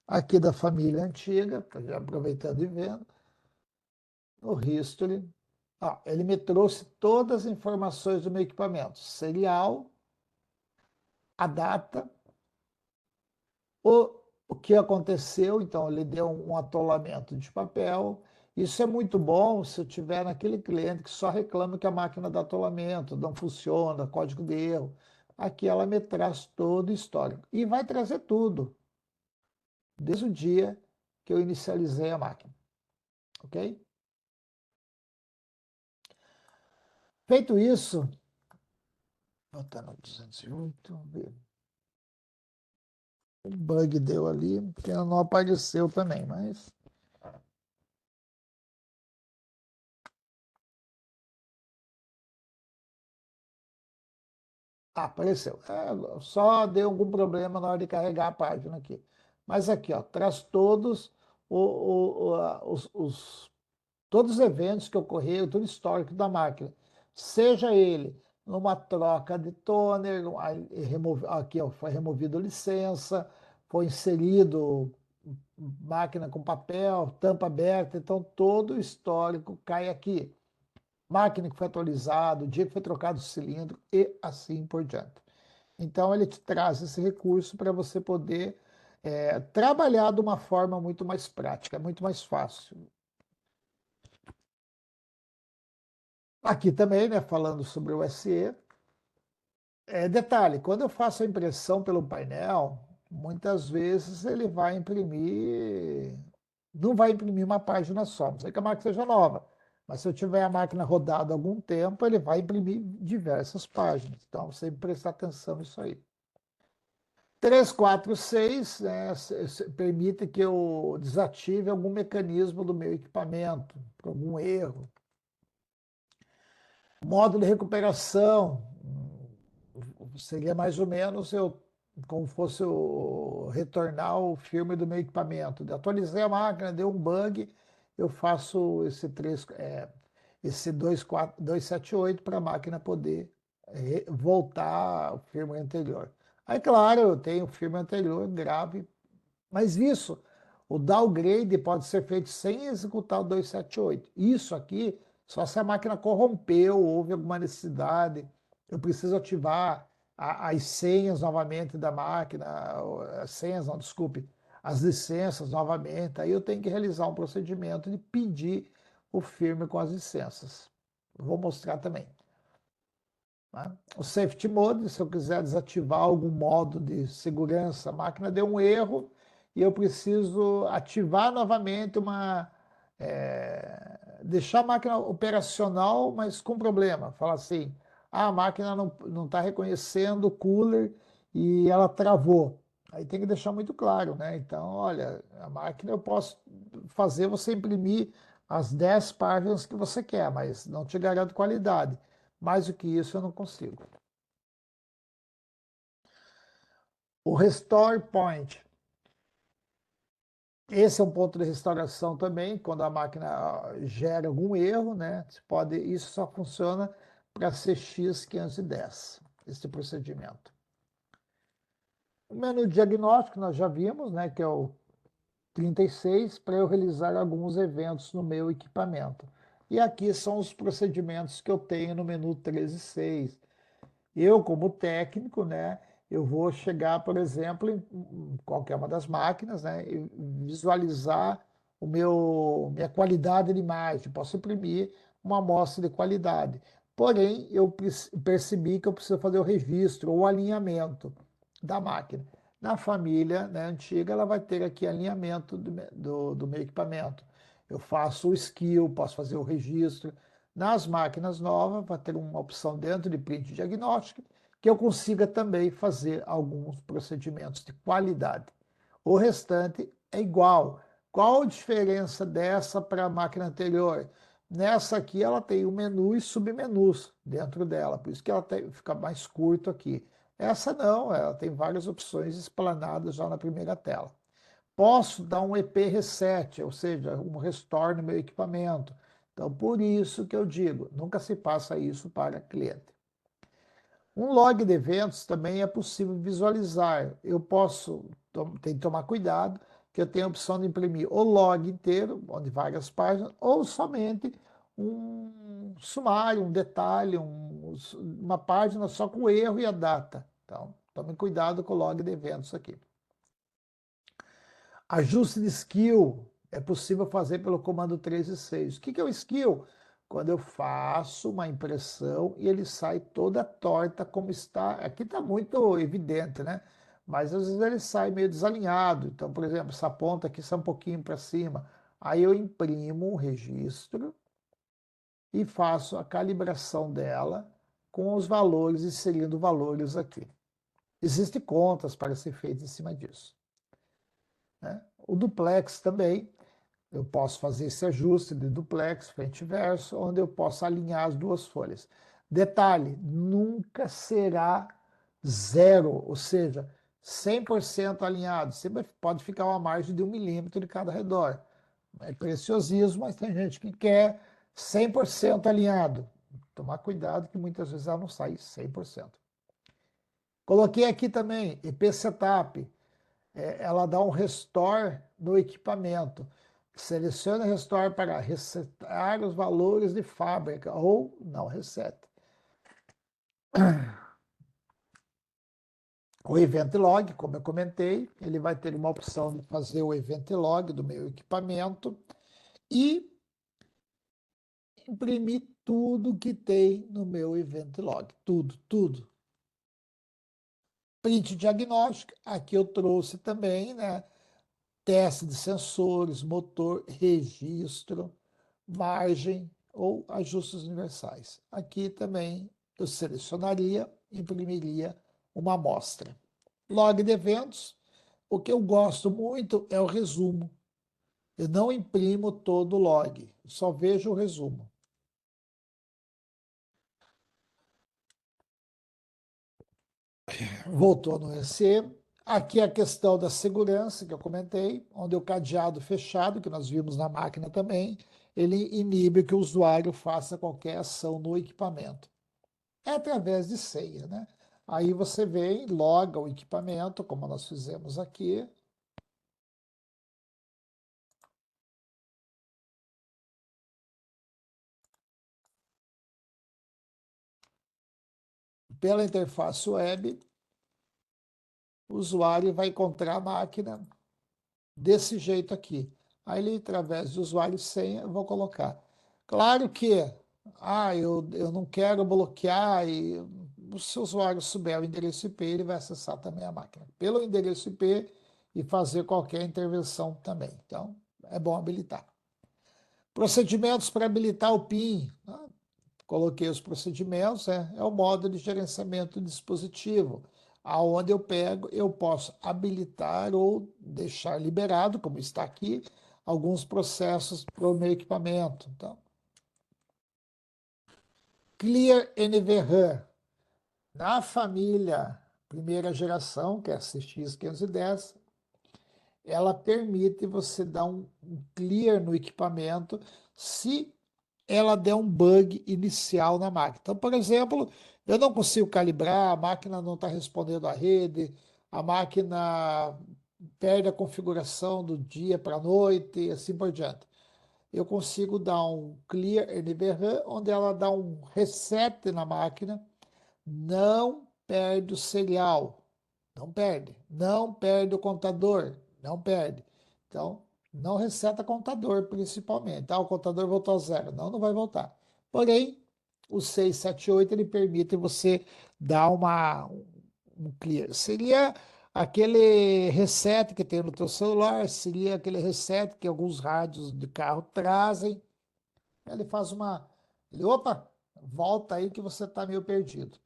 S1: aqui da família antiga, já aproveitando e vendo, no history. Ele me trouxe todas as informações do meu equipamento, serial, a data, o, o que aconteceu, então ele deu um atolamento de papel. Isso é muito bom se eu tiver naquele cliente que só reclama que a máquina dá atolamento, não funciona, código de erro. Aqui ela me traz todo o histórico. E vai trazer tudo, desde o dia que eu inicializei a máquina. Ok? Feito isso, voltar no 208, vamos ver. Um bug deu ali, que não apareceu também, mas apareceu. Só deu algum problema na hora de carregar a página aqui. Mas aqui, ó, traz todos todos os eventos que ocorreram, todo o histórico da máquina. Seja ele numa troca de toner, aqui ó, foi removido licença, foi inserido máquina com papel, tampa aberta, então todo o histórico cai aqui. Máquina que foi atualizada, o dia que foi trocado o cilindro e assim por diante. Então ele te traz esse recurso para você poder trabalhar de uma forma muito mais prática, muito mais fácil. Aqui também, né, falando sobre o SE, detalhe, quando eu faço a impressão pelo painel, muitas vezes ele vai imprimir, não vai imprimir uma página só, não sei que a máquina seja nova, mas se eu tiver a máquina rodada há algum tempo, ele vai imprimir diversas páginas. Então, você tem que prestar atenção nisso aí. 346, né, permite que eu desative algum mecanismo do meu equipamento, por algum erro. Modo de recuperação, seria mais ou menos como fosse retornar o filme do meu equipamento. Atualizei a máquina, deu um bug, eu faço esse 278 para a máquina poder voltar ao firmware anterior. Aí, claro, eu tenho o firmware anterior grave, mas isso, o downgrade pode ser feito sem executar o 278. Isso aqui, só se a máquina corrompeu, houve alguma necessidade, eu preciso ativar as senhas novamente da máquina, as senhas, não, desculpe, as licenças novamente, aí eu tenho que realizar um procedimento de pedir o firmware com as licenças. Vou mostrar também. Né? O Safety Mode, se eu quiser desativar algum modo de segurança, a máquina deu um erro e eu preciso ativar novamente deixar a máquina operacional, mas com problema. Fala assim, a máquina não está reconhecendo o cooler e ela travou. Aí tem que deixar muito claro, né? Então, olha, a máquina eu posso fazer você imprimir as 10 páginas que você quer, mas não te garanto qualidade. Mais do que isso eu não consigo. O Restore Point. Esse é um ponto de restauração também, quando a máquina gera algum erro, né? Isso só funciona para CX510, esse procedimento. O menu diagnóstico nós já vimos, né? Que é o 36, para eu realizar alguns eventos no meu equipamento. E aqui são os procedimentos que eu tenho no menu 13.6. Eu, como técnico, né, eu vou chegar, por exemplo, em qualquer uma das máquinas, né, e visualizar minha qualidade de imagem. Posso imprimir uma amostra de qualidade. Porém, eu percebi que eu preciso fazer o registro ou alinhamento da máquina. Na família, né, antiga, ela vai ter aqui alinhamento do meu equipamento. Eu faço o skill, posso fazer o registro. Nas máquinas novas, vai ter uma opção dentro de print diagnóstico que eu consiga também fazer alguns procedimentos de qualidade. O restante é igual. Qual a diferença dessa para a máquina anterior? Nessa aqui ela tem o menu e submenus dentro dela, por isso que ela fica mais curto aqui. Essa não, ela tem várias opções explanadas já na primeira tela. Posso dar um EP reset, ou seja, um restore no meu equipamento. Então, por isso que eu digo, nunca se passa isso para cliente. Um log de eventos também é possível visualizar. Eu posso, tem que tomar cuidado, que eu tenho a opção de imprimir o log inteiro, onde várias páginas, ou somente um sumário, um detalhe, uma página só com o erro e a data. Então, tome cuidado com o log de eventos aqui. Ajuste de skill é possível fazer pelo comando 3 e 6. O que é o skill? Quando eu faço uma impressão e ele sai toda torta como está. Aqui está muito evidente, né? Mas às vezes ele sai meio desalinhado. Então, por exemplo, essa ponta aqui sai um pouquinho para cima. Aí eu imprimo um registro e faço a calibração dela com os valores, inserindo valores aqui. Existem contas para ser feitas em cima disso, né? O duplex também, eu posso fazer esse ajuste de duplex, frente e verso, onde eu posso alinhar as duas folhas. Detalhe, nunca será zero, ou seja, 100% alinhado. Sempre pode ficar uma margem de 1 milímetro de cada redor. É preciosismo, mas tem gente que quer 100% alinhado. Tomar cuidado que muitas vezes ela não sai 100%. Coloquei aqui também IP Setup. Ela dá um restore no equipamento. Selecione Restore para resetar os valores de fábrica ou não resete. O Event Log, como eu comentei, ele vai ter uma opção de fazer o Event Log do meu equipamento e imprimir tudo que tem no meu Event Log. Tudo, tudo. Print diagnóstico, aqui eu trouxe também, né? Teste de sensores, motor, registro, margem ou ajustes universais. Aqui também eu selecionaria, imprimiria uma amostra. Log de eventos, o que eu gosto muito é o resumo. Eu não imprimo todo o log, só vejo o resumo. Voltou no EC. Aqui a questão da segurança que eu comentei, onde o cadeado fechado, que nós vimos na máquina também, ele inibe que o usuário faça qualquer ação no equipamento. É através de senha, né? Aí você vem, loga o equipamento, como nós fizemos aqui. Pela interface web, o usuário vai encontrar a máquina desse jeito aqui. Aí ele, através de usuário e senha, eu vou colocar. Claro que, eu não quero bloquear, e se o usuário souber o endereço IP, ele vai acessar também a máquina pelo endereço IP e fazer qualquer intervenção também. Então, é bom habilitar. Procedimentos para habilitar o PIN. Coloquei os procedimentos, é o modo de gerenciamento do dispositivo, aonde eu posso habilitar ou deixar liberado, como está aqui, alguns processos para o meu equipamento. Então, Clear NVRAM, na família primeira geração, que é a CX510, ela permite você dar um clear no equipamento se ela der um bug inicial na máquina. Então, por exemplo, eu não consigo calibrar, a máquina não está respondendo à rede, a máquina perde a configuração do dia para a noite e assim por diante. Eu consigo dar um clear NVRAM, onde ela dá um reset na máquina, não perde o serial, não perde. Não perde o contador, não perde. Então, não reseta contador, principalmente. O contador voltou a zero. Não, não vai voltar. Porém, o 678 ele permite você dar um clear. Seria aquele reset que tem no teu celular, seria aquele reset que alguns rádios de carro trazem. Ele faz opa, volta aí que você está meio perdido.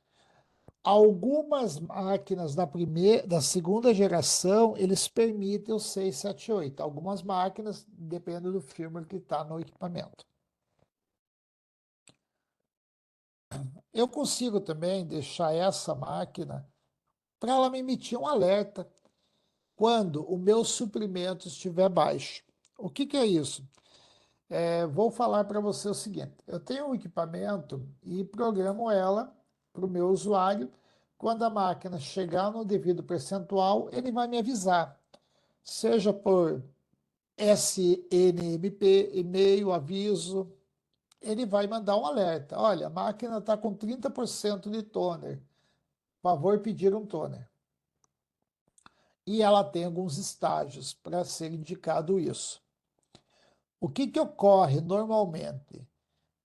S1: Algumas máquinas da segunda geração, eles permitem o 678. Algumas máquinas, depende do firmware que está no equipamento. Eu consigo também deixar essa máquina para ela me emitir um alerta quando o meu suprimento estiver baixo. O que é isso? Vou falar para você o seguinte: eu tenho um equipamento e programo ela para o meu usuário. Quando a máquina chegar no devido percentual, ele vai me avisar. seja por SNMP, e-mail, aviso, ele vai mandar um alerta. Olha, a máquina está com 30% de toner. Por favor, pedir um toner. E ela tem alguns estágios para ser indicado isso. O que, que ocorre normalmente?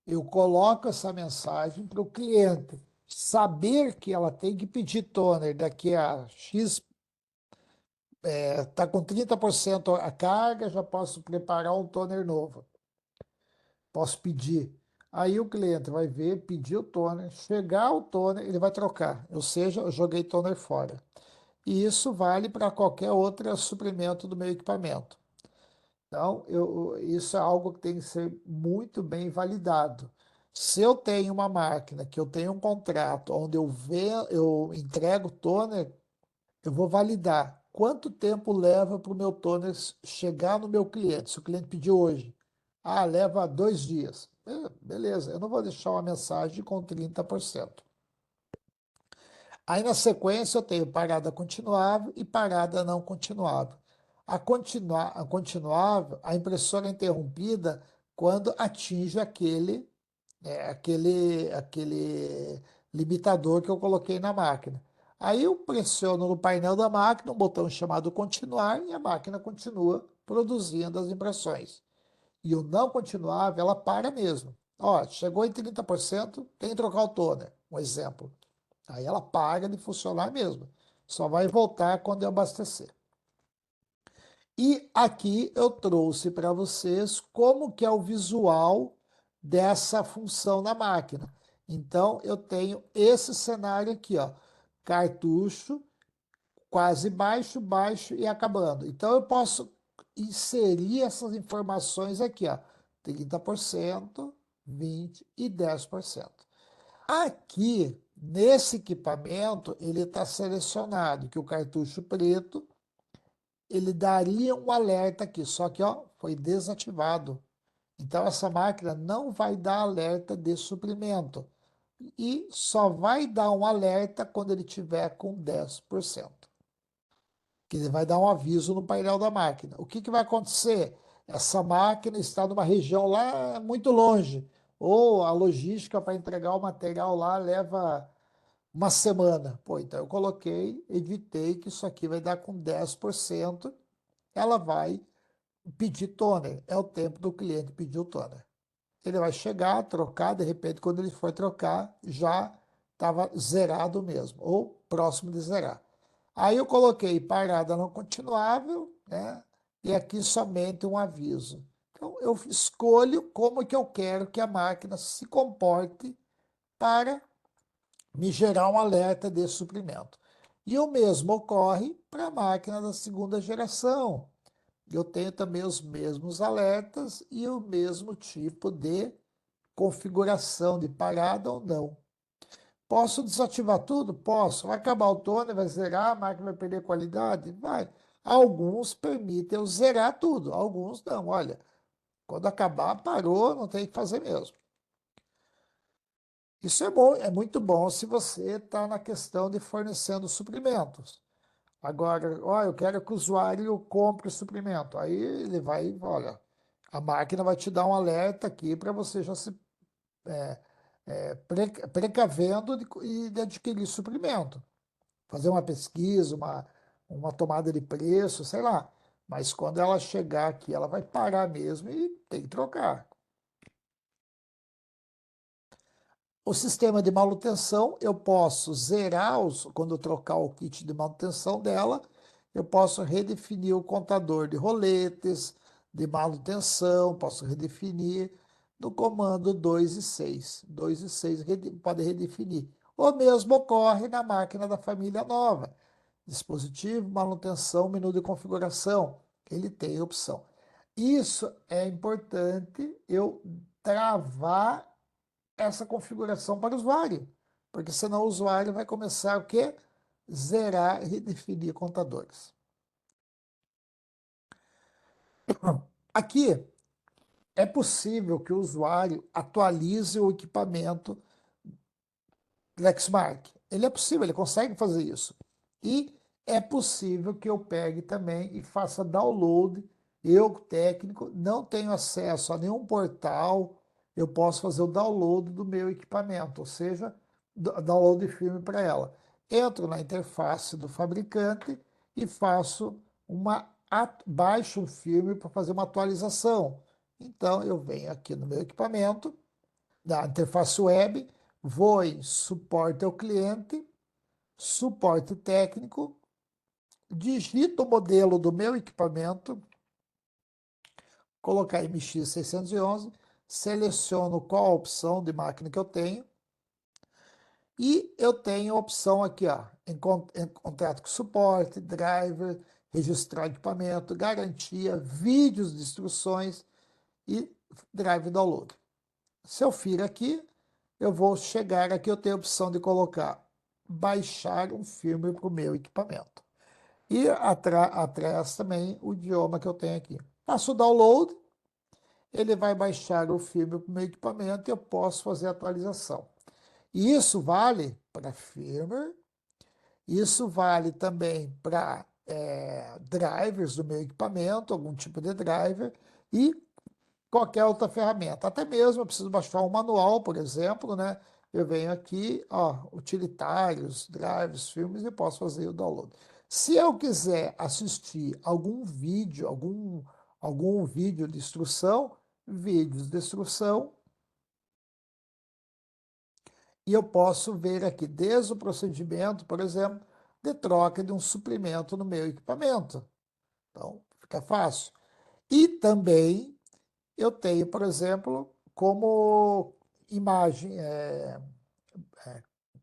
S1: Eu coloco essa mensagem para o cliente saber que ela tem que pedir toner daqui a X, está com 30% a carga, já posso preparar um toner novo. Posso pedir. Aí o cliente vai ver, pedir o toner, chegar o toner, ele vai trocar. Ou seja, eu joguei toner fora. E isso vale para qualquer outro suprimento do meu equipamento. Então, isso é algo que tem que ser muito bem validado. Se eu tenho uma máquina que eu tenho um contrato onde eu entrego toner, eu vou validar quanto tempo leva para o meu toner chegar no meu cliente. Se o cliente pediu hoje, leva 2 dias. Beleza, eu não vou deixar uma mensagem com 30%. Aí na sequência eu tenho parada continuável e parada não continuável. A continuável, a impressora é interrompida quando atinge aquele limitador que eu coloquei na máquina. Aí eu pressiono no painel da máquina um botão chamado continuar e a máquina continua produzindo as impressões. E o não continuável, ela para mesmo. Ó, chegou em 30%, tem que trocar o toner, um exemplo. Aí ela para de funcionar mesmo. Só vai voltar quando eu abastecer. E aqui eu trouxe para vocês como que é o visual dessa função na máquina. Então eu tenho esse cenário aqui, ó, cartucho quase baixo, baixo e acabando. Então eu posso inserir essas informações aqui, ó, 30%, 20% e 10%. Aqui, nesse equipamento, ele está selecionado que o cartucho preto, ele daria um alerta aqui, só que ó, foi desativado. Então essa máquina não vai dar alerta de suprimento e só vai dar um alerta quando ele tiver com 10%. Que ele vai dar um aviso no painel da máquina. O que, que vai acontecer? Essa máquina está numa região lá muito longe, ou a logística para entregar o material lá leva uma semana. Pô, então eu coloquei, evitei que isso aqui vai dar com 10%, ela vai pedir toner. É o tempo do cliente pedir o toner. Ele vai chegar, trocar, de repente, quando ele for trocar, já estava zerado mesmo, ou próximo de zerar. Aí eu coloquei parada não continuável, né? E aqui somente um aviso. Então eu escolho como que eu quero que a máquina se comporte para me gerar um alerta de suprimento. E o mesmo ocorre para a máquina da segunda geração. Eu tenho também os mesmos alertas e o mesmo tipo de configuração de parada ou não. Posso desativar tudo? Posso. Vai acabar o toner, vai zerar, a máquina vai perder qualidade? Vai. Alguns permitem eu zerar tudo, alguns não. Olha, quando acabar, parou, não tem o que fazer mesmo. Isso é bom, é muito bom se você está na questão de fornecendo suprimentos. Agora, ó, eu quero que o usuário compre o suprimento. Aí ele vai, olha, a máquina vai te dar um alerta aqui para você já se precavendo de adquirir suprimento. Fazer uma pesquisa, uma tomada de preço, sei lá. Mas quando ela chegar aqui, ela vai parar mesmo e tem que trocar. O sistema de manutenção, eu posso zerar, quando eu trocar o kit de manutenção dela, eu posso redefinir o contador de roletes, de manutenção, posso redefinir no comando 2 e 6. 2 e 6 pode redefinir. O mesmo ocorre na máquina da família nova. Dispositivo, manutenção, menu de configuração. Ele tem opção. Isso é importante eu travar essa configuração para o usuário, porque senão o usuário vai começar o quê? Zerar e redefinir contadores. Aqui é possível que o usuário atualize o equipamento Lexmark. Ele é possível, ele consegue fazer isso. E é possível que eu pegue também e faça download. Eu, técnico, não tenho acesso a nenhum portal, eu posso fazer o download do meu equipamento, ou seja, download de filme para ela. Entro na interface do fabricante e faço baixo um filme para fazer uma atualização. Então, eu venho aqui no meu equipamento, da interface web, vou em suporte ao cliente, suporte técnico, digito o modelo do meu equipamento, colocar MX611, seleciono qual a opção de máquina que eu tenho, e eu tenho a opção aqui, ó, em contrato com suporte, driver, registrar equipamento, garantia, vídeos de instruções e drive download. Se eu vir aqui, eu vou chegar aqui, eu tenho a opção de colocar baixar um filme para o meu equipamento. E atrás também o idioma que eu tenho aqui. Faço o download, ele vai baixar o filme para o meu equipamento e eu posso fazer a atualização. E isso vale para firmware, isso vale também para drivers do meu equipamento, algum tipo de driver, e qualquer outra ferramenta. Até mesmo eu preciso baixar um manual, por exemplo, né? Eu venho aqui, ó, utilitários, drivers, filmes e posso fazer o download. Se eu quiser assistir algum vídeo de instrução, vídeos de instrução, e eu posso ver aqui desde o procedimento, por exemplo, de troca de um suprimento no meu equipamento. Então, fica fácil. E também eu tenho, por exemplo, como imagem,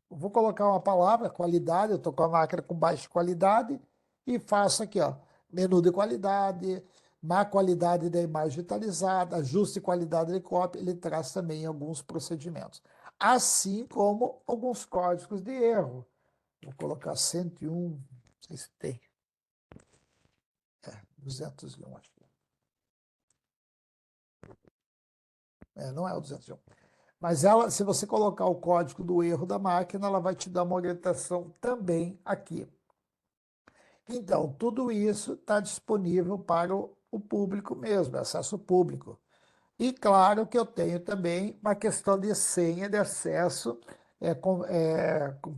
S1: vou colocar uma palavra, qualidade, eu estou com a máquina com baixa qualidade e faço aqui, ó, menu de qualidade, má qualidade da imagem digitalizada, ajuste de qualidade de cópia, ele traz também alguns procedimentos. Assim como alguns códigos de erro. Vou colocar 101, não sei se tem, 201, acho que não é o 201. Mas ela, se você colocar o código do erro da máquina, ela vai te dar uma orientação também aqui. Então, tudo isso está disponível para o público mesmo, acesso público. E claro que eu tenho também uma questão de senha de acesso, com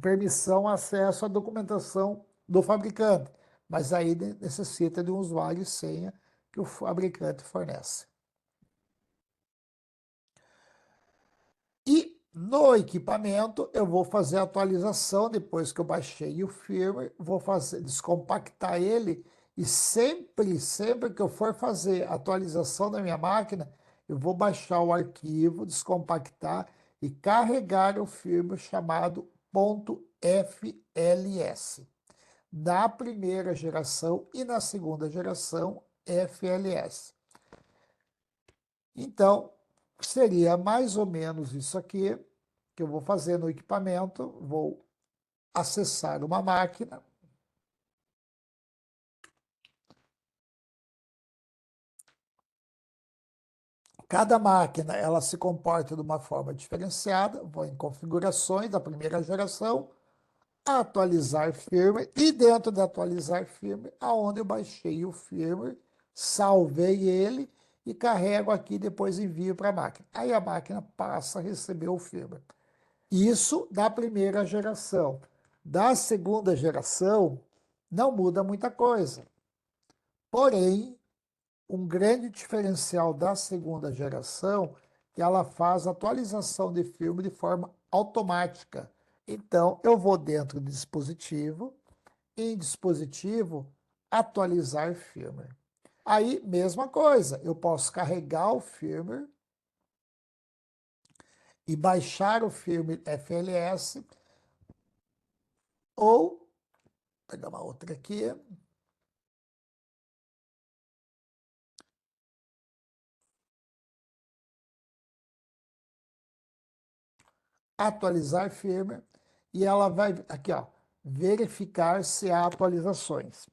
S1: permissão acesso à documentação do fabricante. Mas aí necessita de um usuário e senha que o fabricante fornece. E no equipamento eu vou fazer a atualização depois que eu baixei o firmware, vou descompactar ele e sempre que eu for fazer a atualização da minha máquina, eu vou baixar o arquivo, descompactar e carregar o firmware chamado .fls. Na primeira geração e na segunda geração FLS. Então, seria mais ou menos isso aqui que eu vou fazer no equipamento. Vou acessar uma máquina. Cada máquina ela se comporta de uma forma diferenciada. Vou em configurações da primeira geração, atualizar firmware e dentro de atualizar firmware, aonde eu baixei o firmware, salvei ele e carrego aqui, depois envio para a máquina. Aí a máquina passa a receber o firmware. Isso da primeira geração. Da segunda geração, não muda muita coisa. Porém, um grande diferencial da segunda geração é que ela faz atualização de filme de forma automática. Então, eu vou dentro do dispositivo, em dispositivo, atualizar firmware. Aí, mesma coisa, eu posso carregar o firmware e baixar o firmware FLS ou pegar uma outra aqui. Atualizar firmware e ela vai aqui, ó, verificar se há atualizações.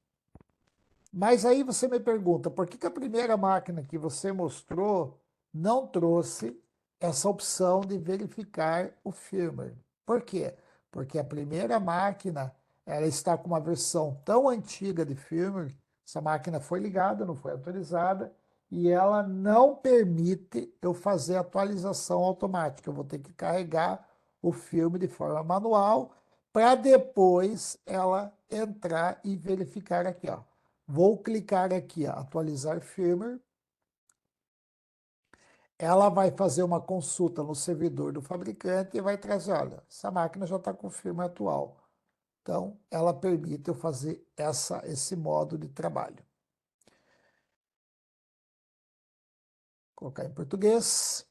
S1: Mas aí você me pergunta, por que a primeira máquina que você mostrou não trouxe essa opção de verificar o firmware? Por quê? Porque a primeira máquina ela está com uma versão tão antiga de firmware, essa máquina foi ligada, não foi atualizada, e ela não permite eu fazer atualização automática. Eu vou ter que carregar o filme de forma manual para depois ela entrar e verificar aqui, ó. Vou clicar aqui, ó, atualizar firmware. Ela vai fazer uma consulta no servidor do fabricante e vai trazer, olha, essa máquina já está com o firmware atual. Então, ela permite eu fazer esse modo de trabalho. Vou colocar em português.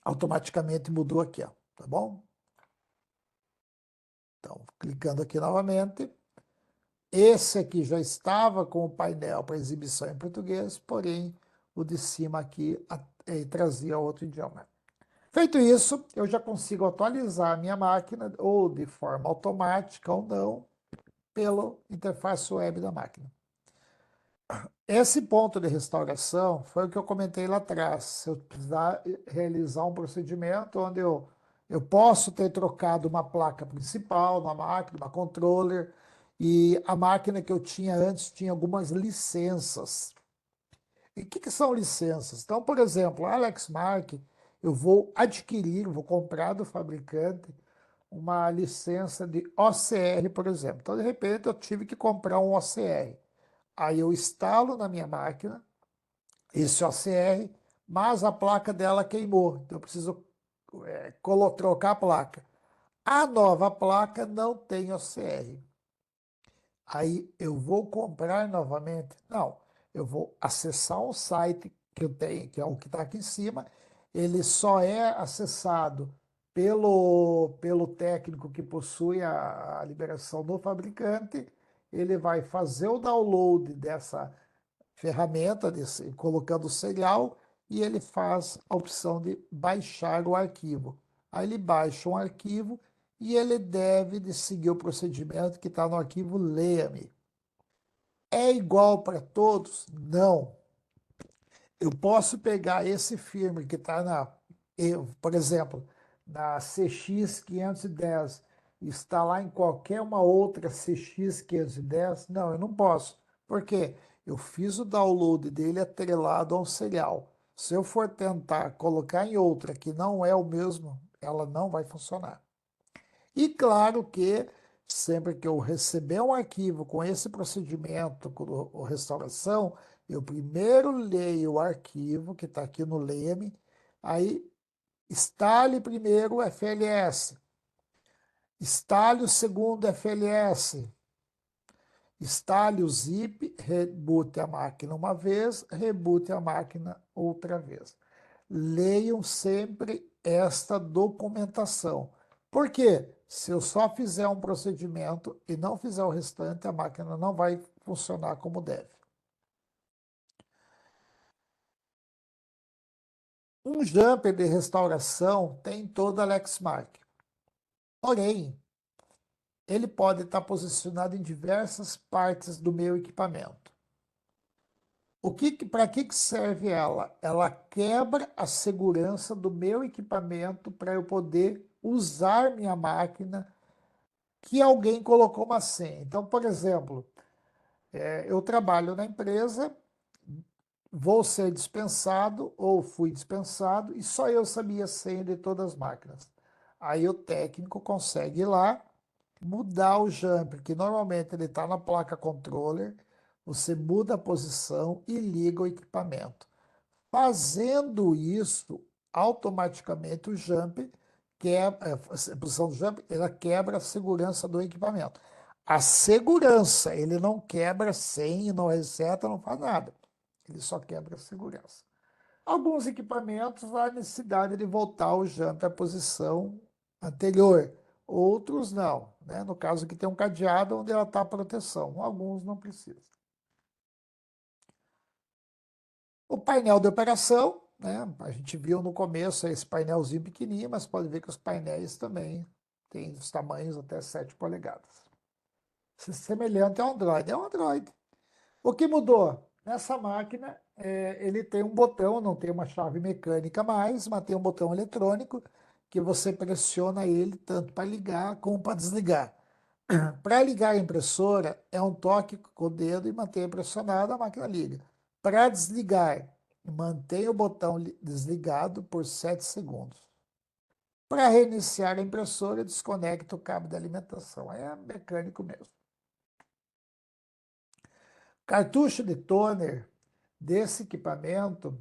S1: Automaticamente mudou aqui, ó, tá bom? Então, clicando aqui novamente. Esse aqui já estava com o painel para exibição em português, porém o de cima aqui trazia outro idioma. Feito isso, eu já consigo atualizar a minha máquina, ou de forma automática ou não, pela interface web da máquina. Esse ponto de restauração foi o que eu comentei lá atrás. Se eu precisar realizar um procedimento onde eu posso ter trocado uma placa principal na máquina, uma controller, e a máquina que eu tinha antes tinha algumas licenças. E o que são licenças? Então, por exemplo, a Lexmark, eu vou adquirir, vou comprar do fabricante uma licença de OCR, por exemplo. Então, de repente, eu tive que comprar um OCR. Aí eu instalo na minha máquina esse OCR, mas a placa dela queimou. Então eu preciso trocar a placa. A nova placa não tem OCR. Aí eu vou comprar novamente? Não, eu vou acessar um site que eu tenho, que é o que está aqui em cima. Ele só é acessado pelo técnico que possui a liberação do fabricante. Ele vai fazer o download dessa ferramenta, colocando o serial, e ele faz a opção de baixar o arquivo. Aí ele baixa um arquivo e ele deve de seguir o procedimento que está no arquivo leia-me. É igual para todos? Não. Eu posso pegar esse firmware que está por exemplo, na CX510, instalar em qualquer uma outra CX510? Não, eu não posso. Por quê? Eu fiz o download dele atrelado a um serial. Se eu for tentar colocar em outra que não é o mesmo, ela não vai funcionar. E claro que sempre que eu receber um arquivo com esse procedimento, com restauração, eu primeiro leio o arquivo que está aqui no Leia-me, aí instale primeiro o FLS, instale o segundo FLS, instale o zip, reboote a máquina uma vez, reboote a máquina outra vez. Leiam sempre esta documentação. Por quê? Se eu só fizer um procedimento e não fizer o restante, a máquina não vai funcionar como deve. Um jumper de restauração tem toda a Lexmark. Porém, ele pode estar posicionado em diversas partes do meu equipamento. Para que serve ela? Ela quebra a segurança do meu equipamento para eu poder usar minha máquina que alguém colocou uma senha. Então, por exemplo, eu trabalho na empresa, vou ser dispensado ou fui dispensado e só eu sabia a senha de todas as máquinas. Aí o técnico consegue ir lá, mudar o jumper, que normalmente ele está na placa controller, você muda a posição e liga o equipamento. Fazendo isso, automaticamente o jump quebra, a posição do jump, ela quebra a segurança do equipamento. A segurança, ele não quebra sem, não reseta, não faz nada. Ele só quebra a segurança. Alguns equipamentos há necessidade de voltar o jump à posição anterior. Outros não, né? No caso que tem um cadeado onde ela está a proteção. Alguns não precisam. O painel de operação, né? A gente viu no começo esse painelzinho pequenininho, mas pode ver que os painéis também têm os tamanhos até 7 polegadas. Semelhante ao Android. É um Android. O que mudou? Nessa máquina, ele tem um botão, não tem uma chave mecânica mais, mas tem um botão eletrônico que você pressiona ele tanto para ligar como para desligar. Para ligar a impressora, é um toque com o dedo e manter pressionado, a máquina liga. Para desligar, mantenha o botão desligado por 7 segundos. Para reiniciar a impressora, desconecta o cabo de alimentação. É mecânico mesmo. Cartucho de toner desse equipamento,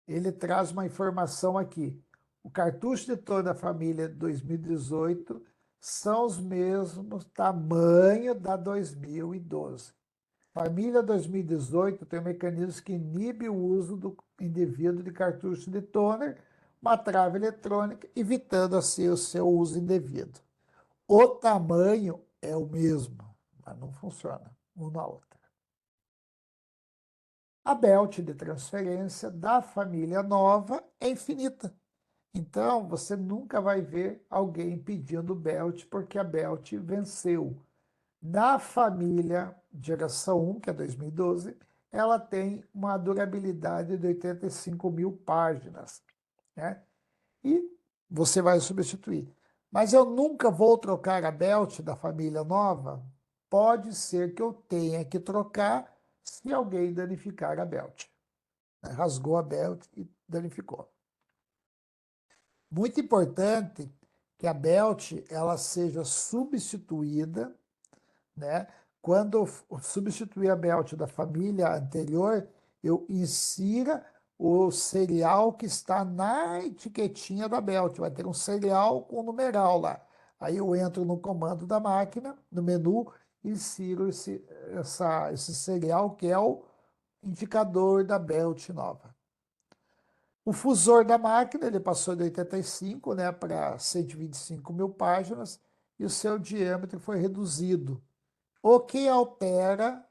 S1: ele traz uma informação aqui. O cartucho de toner da família 2018 são os mesmos tamanho da 2012. Família 2018 tem um mecanismo que inibe o uso do indevido de cartucho de toner, uma trava eletrônica, evitando assim o seu uso indevido. O tamanho é o mesmo, mas não funciona um na outra. A belt de transferência da família nova é infinita. Então, você nunca vai ver alguém pedindo belt porque a belt venceu. Na família geração 1, que é 2012, ela tem uma durabilidade de 85 mil páginas, né? E você vai substituir. Mas eu nunca vou trocar a belt da família nova? Pode ser que eu tenha que trocar se alguém danificar a belt, né? Rasgou a belt e danificou. Muito importante que a belt ela seja substituída, né? Quando eu substituir a belt da família anterior, eu insira o serial que está na etiquetinha da belt. Vai ter um serial com numeral lá. Aí eu entro no comando da máquina, no menu, e insiro esse serial que é o indicador da belt nova. O fusor da máquina, ele passou de 85, né, para 125 mil páginas e o seu diâmetro foi reduzido, o que altera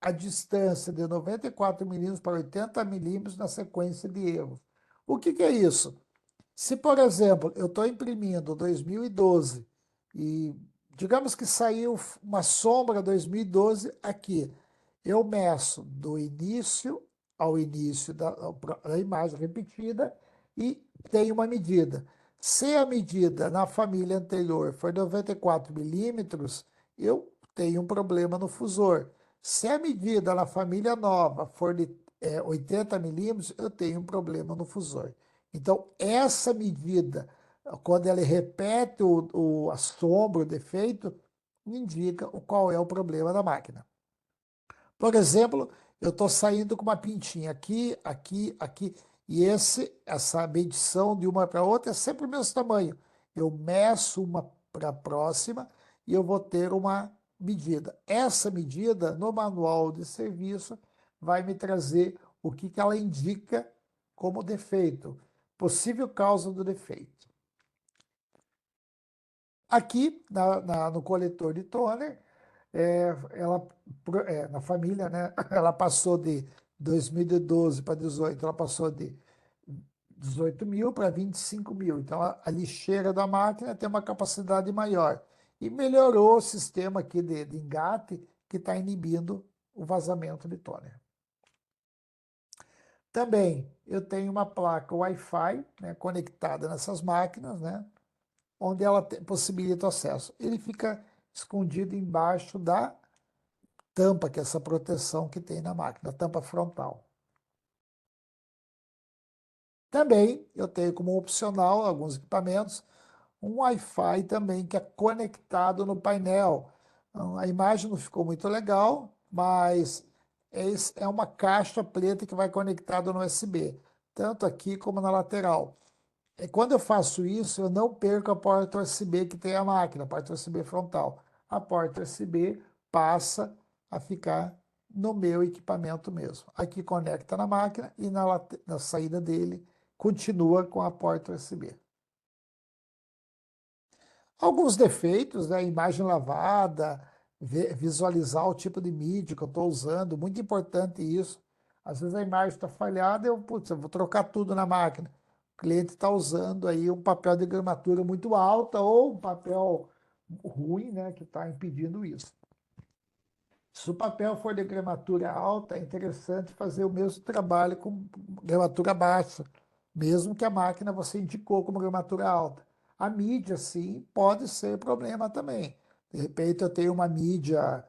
S1: a distância de 94 milímetros para 80 milímetros na sequência de erros. O que é isso? Se, por exemplo, eu estou imprimindo 2012 e digamos que saiu uma sombra 2012 aqui, eu meço do início ao início da imagem repetida e tenho uma medida. Se a medida na família anterior for 94 milímetros, eu tenho um problema no fusor. Se a medida na família nova for de 80 milímetros, eu tenho um problema no fusor. Então, essa medida, quando ela repete a sombra, o defeito, indica qual é o problema da máquina. Por exemplo, eu estou saindo com uma pintinha aqui, aqui, aqui, e essa medição de uma para outra é sempre o mesmo tamanho. Eu meço uma para a próxima e eu vou ter uma medida. Essa medida, no manual de serviço, vai me trazer o que ela indica como defeito, possível causa do defeito. Aqui, no coletor de toner, ela, na família, né, ela passou de 2012 para 18, ela passou de 18 mil para 25 mil. Então, a lixeira da máquina tem uma capacidade maior. E melhorou o sistema aqui de engate, que está inibindo o vazamento de toner. Também, eu tenho uma placa Wi-Fi, né, conectada nessas máquinas, né, onde ela possibilita o acesso. Ele fica escondido embaixo da tampa, que é essa proteção que tem na máquina, a tampa frontal. Também eu tenho como opcional, alguns equipamentos, um Wi-Fi também que é conectado no painel. Então, a imagem não ficou muito legal, mas é uma caixa preta que vai conectado no USB, tanto aqui como na lateral. E quando eu faço isso, eu não perco a porta USB que tem a máquina, a porta USB frontal. A porta USB passa a ficar no meu equipamento mesmo. Aqui conecta na máquina e na saída dele continua com a porta USB. Alguns defeitos, né? Imagem lavada, visualizar o tipo de mídia que eu estou usando, muito importante isso. Às vezes a imagem está falhada, putz, eu vou trocar tudo na máquina. O cliente está usando aí um papel de gramatura muito alta ou um papel ruim, né, que está impedindo isso. Se o papel for de gramatura alta, é interessante fazer o mesmo trabalho com gramatura baixa, mesmo que a máquina você indicou como gramatura alta. A mídia, sim, pode ser problema também. De repente eu tenho uma mídia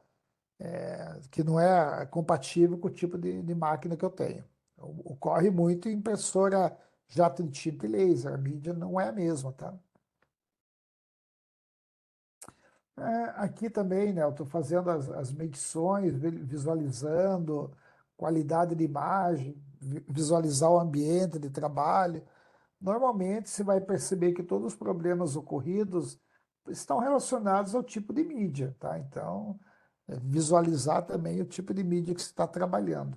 S1: que não é compatível com o tipo de máquina que eu tenho. Ocorre muito em impressora jato de tinta e laser, a mídia não é a mesma, tá? Aqui também, né, eu estou fazendo as medições, visualizando qualidade de imagem, visualizar o ambiente de trabalho. Normalmente você vai perceber que todos os problemas ocorridos estão relacionados ao tipo de mídia, tá? Então, visualizar também o tipo de mídia que você está trabalhando.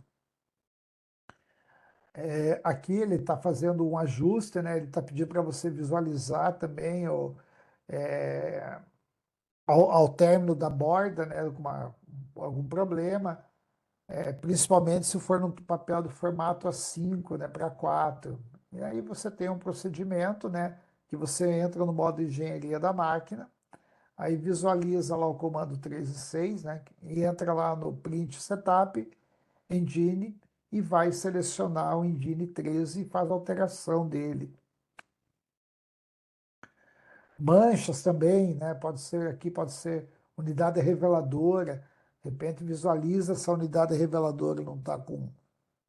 S1: Aqui ele está fazendo um ajuste, né? Ele está pedindo para você visualizar também é, ao término da borda, né? Algum problema, principalmente se for no papel do formato A5, né? Para 4. E aí você tem um procedimento, né? Que você entra no modo engenharia da máquina, aí visualiza lá o comando 3 e 6, né? E entra lá no print setup, engine, e vai selecionar o engine 13 e faz a alteração dele. Manchas também, né? Pode ser unidade reveladora. De repente visualiza se a unidade reveladora não está com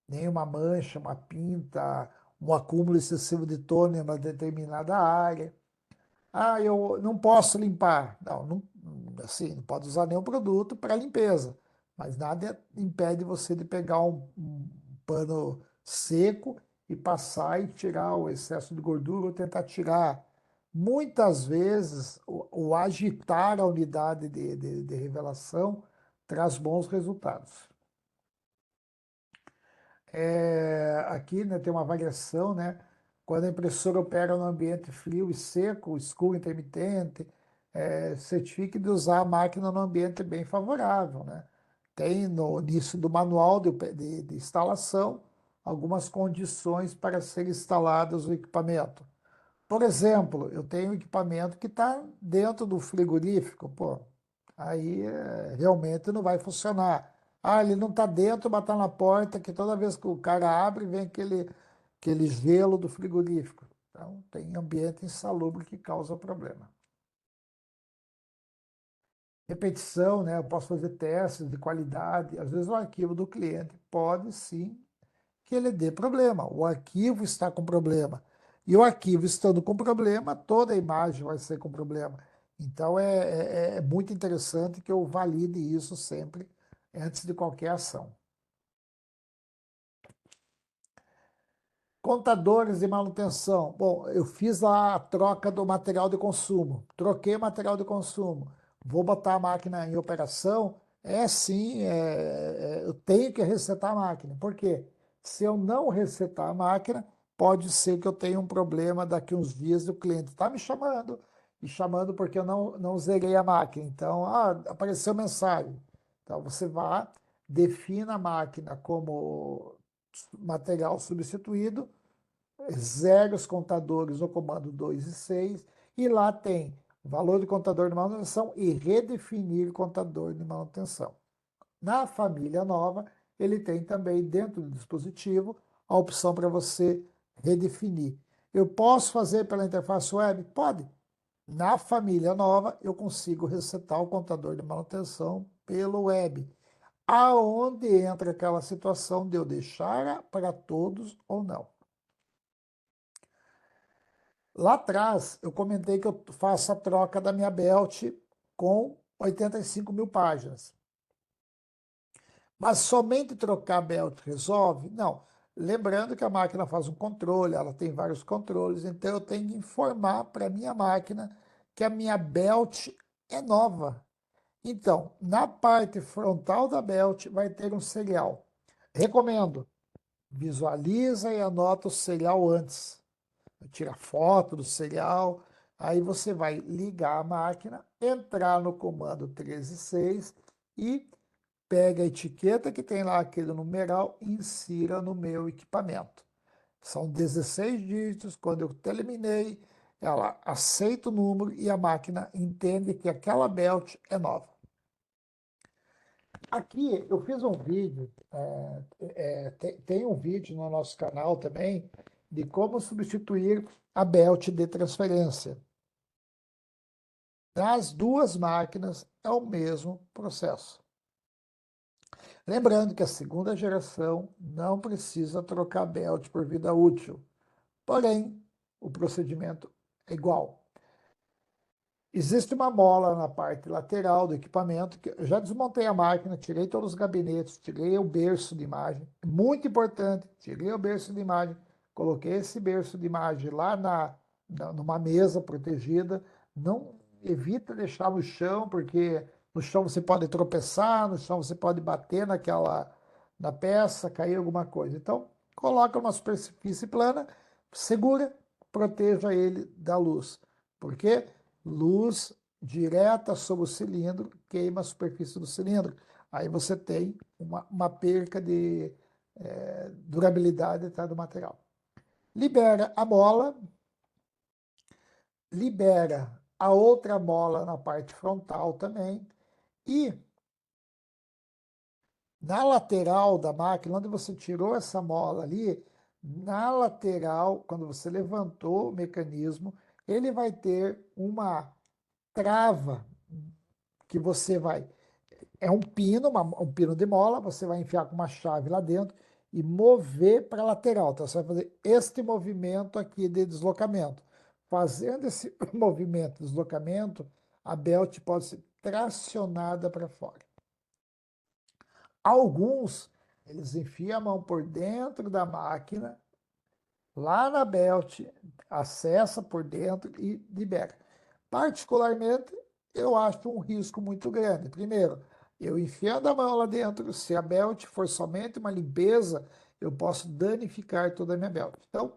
S1: nenhuma mancha, uma pinta, um acúmulo excessivo de tônio em uma determinada área. Ah, eu não posso limpar. Não, assim, não pode usar nenhum produto para limpeza, mas nada impede você de pegar um pano seco e passar e tirar o excesso de gordura ou tentar tirar. Muitas vezes, o agitar a unidade de revelação traz bons resultados. Aqui, né, tem uma variação, né? Quando a impressora opera no ambiente frio e seco, escuro intermitente, certifique de usar a máquina no ambiente bem favorável, né? Tem no início do manual de instalação algumas condições para ser instaladas o equipamento. Por exemplo, eu tenho um equipamento que está dentro do frigorífico, pô, aí realmente não vai funcionar. Ah, ele não está dentro, mas está na porta, que toda vez que o cara abre, vem aquele gelo do frigorífico. Então, tem ambiente insalubre que causa problema. Repetição, né? Eu posso fazer testes de qualidade. Às vezes o arquivo do cliente pode sim que ele dê problema. O arquivo está com problema. E o arquivo estando com problema, toda a imagem vai ser com problema. Então é muito interessante que eu valide isso sempre antes de qualquer ação. Contadores de manutenção. Bom, eu fiz lá a troca do material de consumo. Troquei o material de consumo. Vou botar a máquina em operação. Sim, eu tenho que resetar a máquina. Por quê? Se eu não resetar a máquina, pode ser que eu tenha um problema daqui uns dias e o cliente está me chamando porque eu não zerei a máquina. Então, apareceu mensagem. Então, você vai, defina a máquina como material substituído, zero os contadores no comando 2 e 6, e lá tem valor de contador de manutenção e redefinir contador de manutenção. Na família nova, ele tem também dentro do dispositivo a opção para você redefinir. Eu posso fazer pela interface web? Pode. Na família nova, eu consigo resetar o contador de manutenção pelo web, aonde entra aquela situação de eu deixar para todos ou não. Lá atrás, eu comentei que eu faço a troca da minha belt com 85 mil páginas. Mas somente trocar a belt resolve? Não. Lembrando que a máquina faz um controle, ela tem vários controles, então eu tenho que informar para a minha máquina que a minha belt é nova. Então, na parte frontal da belt vai ter um serial. Recomendo, visualiza e anota o serial antes. Tira foto do serial, aí você vai ligar a máquina, entrar no comando 136 e pega a etiqueta que tem lá aquele numeral e insira no meu equipamento. São 16 dígitos, quando eu terminei, ela aceita o número e a máquina entende que aquela belt é nova. Aqui eu fiz um vídeo, tem um vídeo no nosso canal também, de como substituir a belt de transferência. Nas duas máquinas é o mesmo processo. Lembrando que a segunda geração não precisa trocar belt por vida útil, porém, o procedimento é igual. Existe uma mola na parte lateral do equipamento, que eu já desmontei a máquina, tirei todos os gabinetes, tirei o berço de imagem, muito importante, tirei o berço de imagem, coloquei esse berço de imagem lá numa mesa protegida, não evita deixar no chão, porque no chão você pode tropeçar, no chão você pode bater na peça, cair alguma coisa. Então, coloca uma superfície plana, segura, proteja ele da luz. Por quê? Luz direta sobre o cilindro queima a superfície do cilindro. Aí você tem uma perca de durabilidade do material. Libera a mola, libera a outra mola na parte frontal também. E na lateral da máquina, onde você tirou essa mola ali, na lateral, quando você levantou o mecanismo, ele vai ter uma trava que você vai. É um pino, um pino de mola, você vai enfiar com uma chave lá dentro e mover para a lateral. Então, você vai fazer este movimento aqui de deslocamento. Fazendo esse movimento de deslocamento, a belt pode ser tracionada para fora. Alguns, eles enfiam a mão por dentro da máquina, lá na belt, acessa por dentro e libera. Particularmente, eu acho um risco muito grande. Primeiro, eu enfiando a mão lá dentro, se a belt for somente uma limpeza, eu posso danificar toda a minha belt. Então,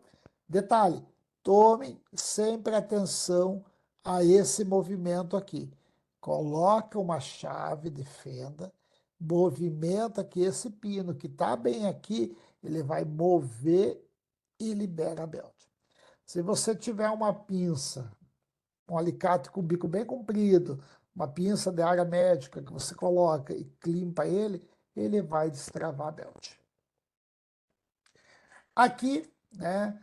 S1: detalhe, tome sempre atenção a esse movimento aqui. Coloca uma chave de fenda, movimenta que esse pino que está bem aqui, ele vai mover e libera a belt. Se você tiver uma pinça, um alicate com bico bem comprido, uma pinça de área médica que você coloca e limpa ele, ele vai destravar a belt. Aqui, né,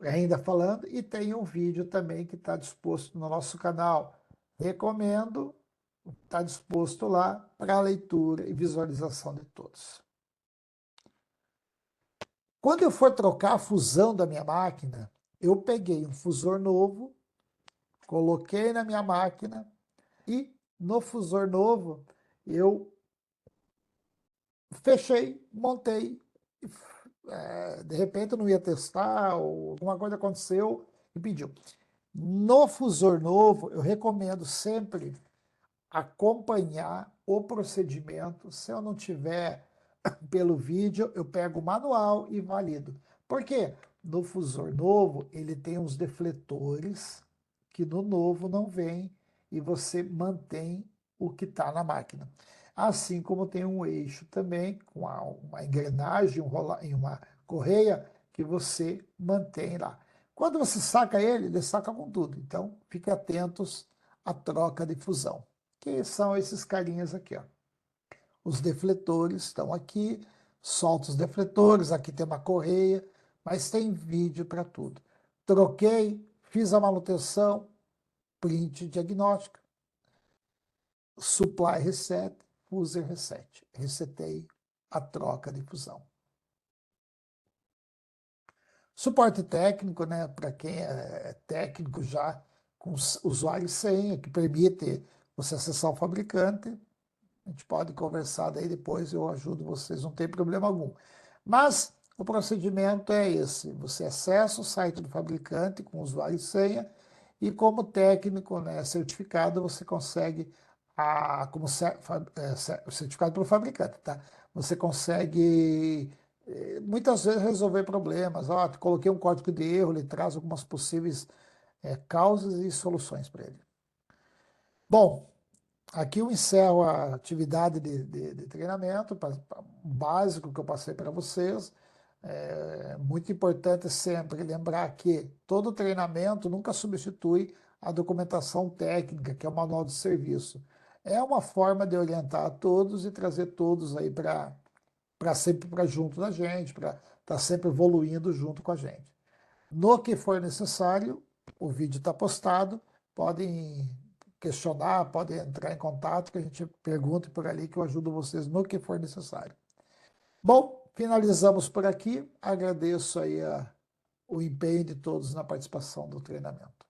S1: ainda falando, e tem um vídeo também que está disposto no nosso canal. Recomendo, está disposto lá para leitura e visualização de todos. Quando eu for trocar a fusão da minha máquina, eu peguei um fusor novo, coloquei na minha máquina e no fusor novo eu fechei, montei. De repente eu não ia testar, ou alguma coisa aconteceu e pediu. No fusor novo, eu recomendo sempre acompanhar o procedimento. Se eu não tiver pelo vídeo, eu pego o manual e valido. Por quê? No fusor novo, ele tem uns defletores que no novo não vem e você mantém o que está na máquina. Assim como tem um eixo também, com uma engrenagem e uma correia que você mantém lá. Quando você saca ele saca com tudo. Então, fique atentos à troca de fusão, que são esses carinhas aqui, ó. Os defletores estão aqui, solta os defletores, aqui tem uma correia, mas tem vídeo para tudo. Troquei, fiz a manutenção, print diagnóstica, supply reset, user reset. Resetei a troca de fusão. Suporte técnico, né, para quem é técnico já com usuário e senha, que permite você acessar o fabricante. A gente pode conversar daí depois, eu ajudo vocês, não tem problema algum. Mas o procedimento é esse: você acessa o site do fabricante com usuário e senha, e como técnico, né, certificado, você consegue, como certificado pelo fabricante, tá? Você consegue muitas vezes resolver problemas. Coloquei um código de erro, ele traz algumas possíveis causas e soluções para ele. Bom, aqui eu encerro a atividade de treinamento básico que eu passei para vocês. É muito importante sempre lembrar que todo treinamento nunca substitui a documentação técnica, que é o manual de serviço. É uma forma de orientar a todos e trazer todos aí para sempre para junto da gente, para estar sempre evoluindo junto com a gente. No que for necessário, o vídeo está postado. podem questionar, podem entrar em contato, que a gente pergunte por ali, que eu ajudo vocês no que for necessário. Bom, finalizamos por aqui. Agradeço aí o empenho de todos na participação do treinamento.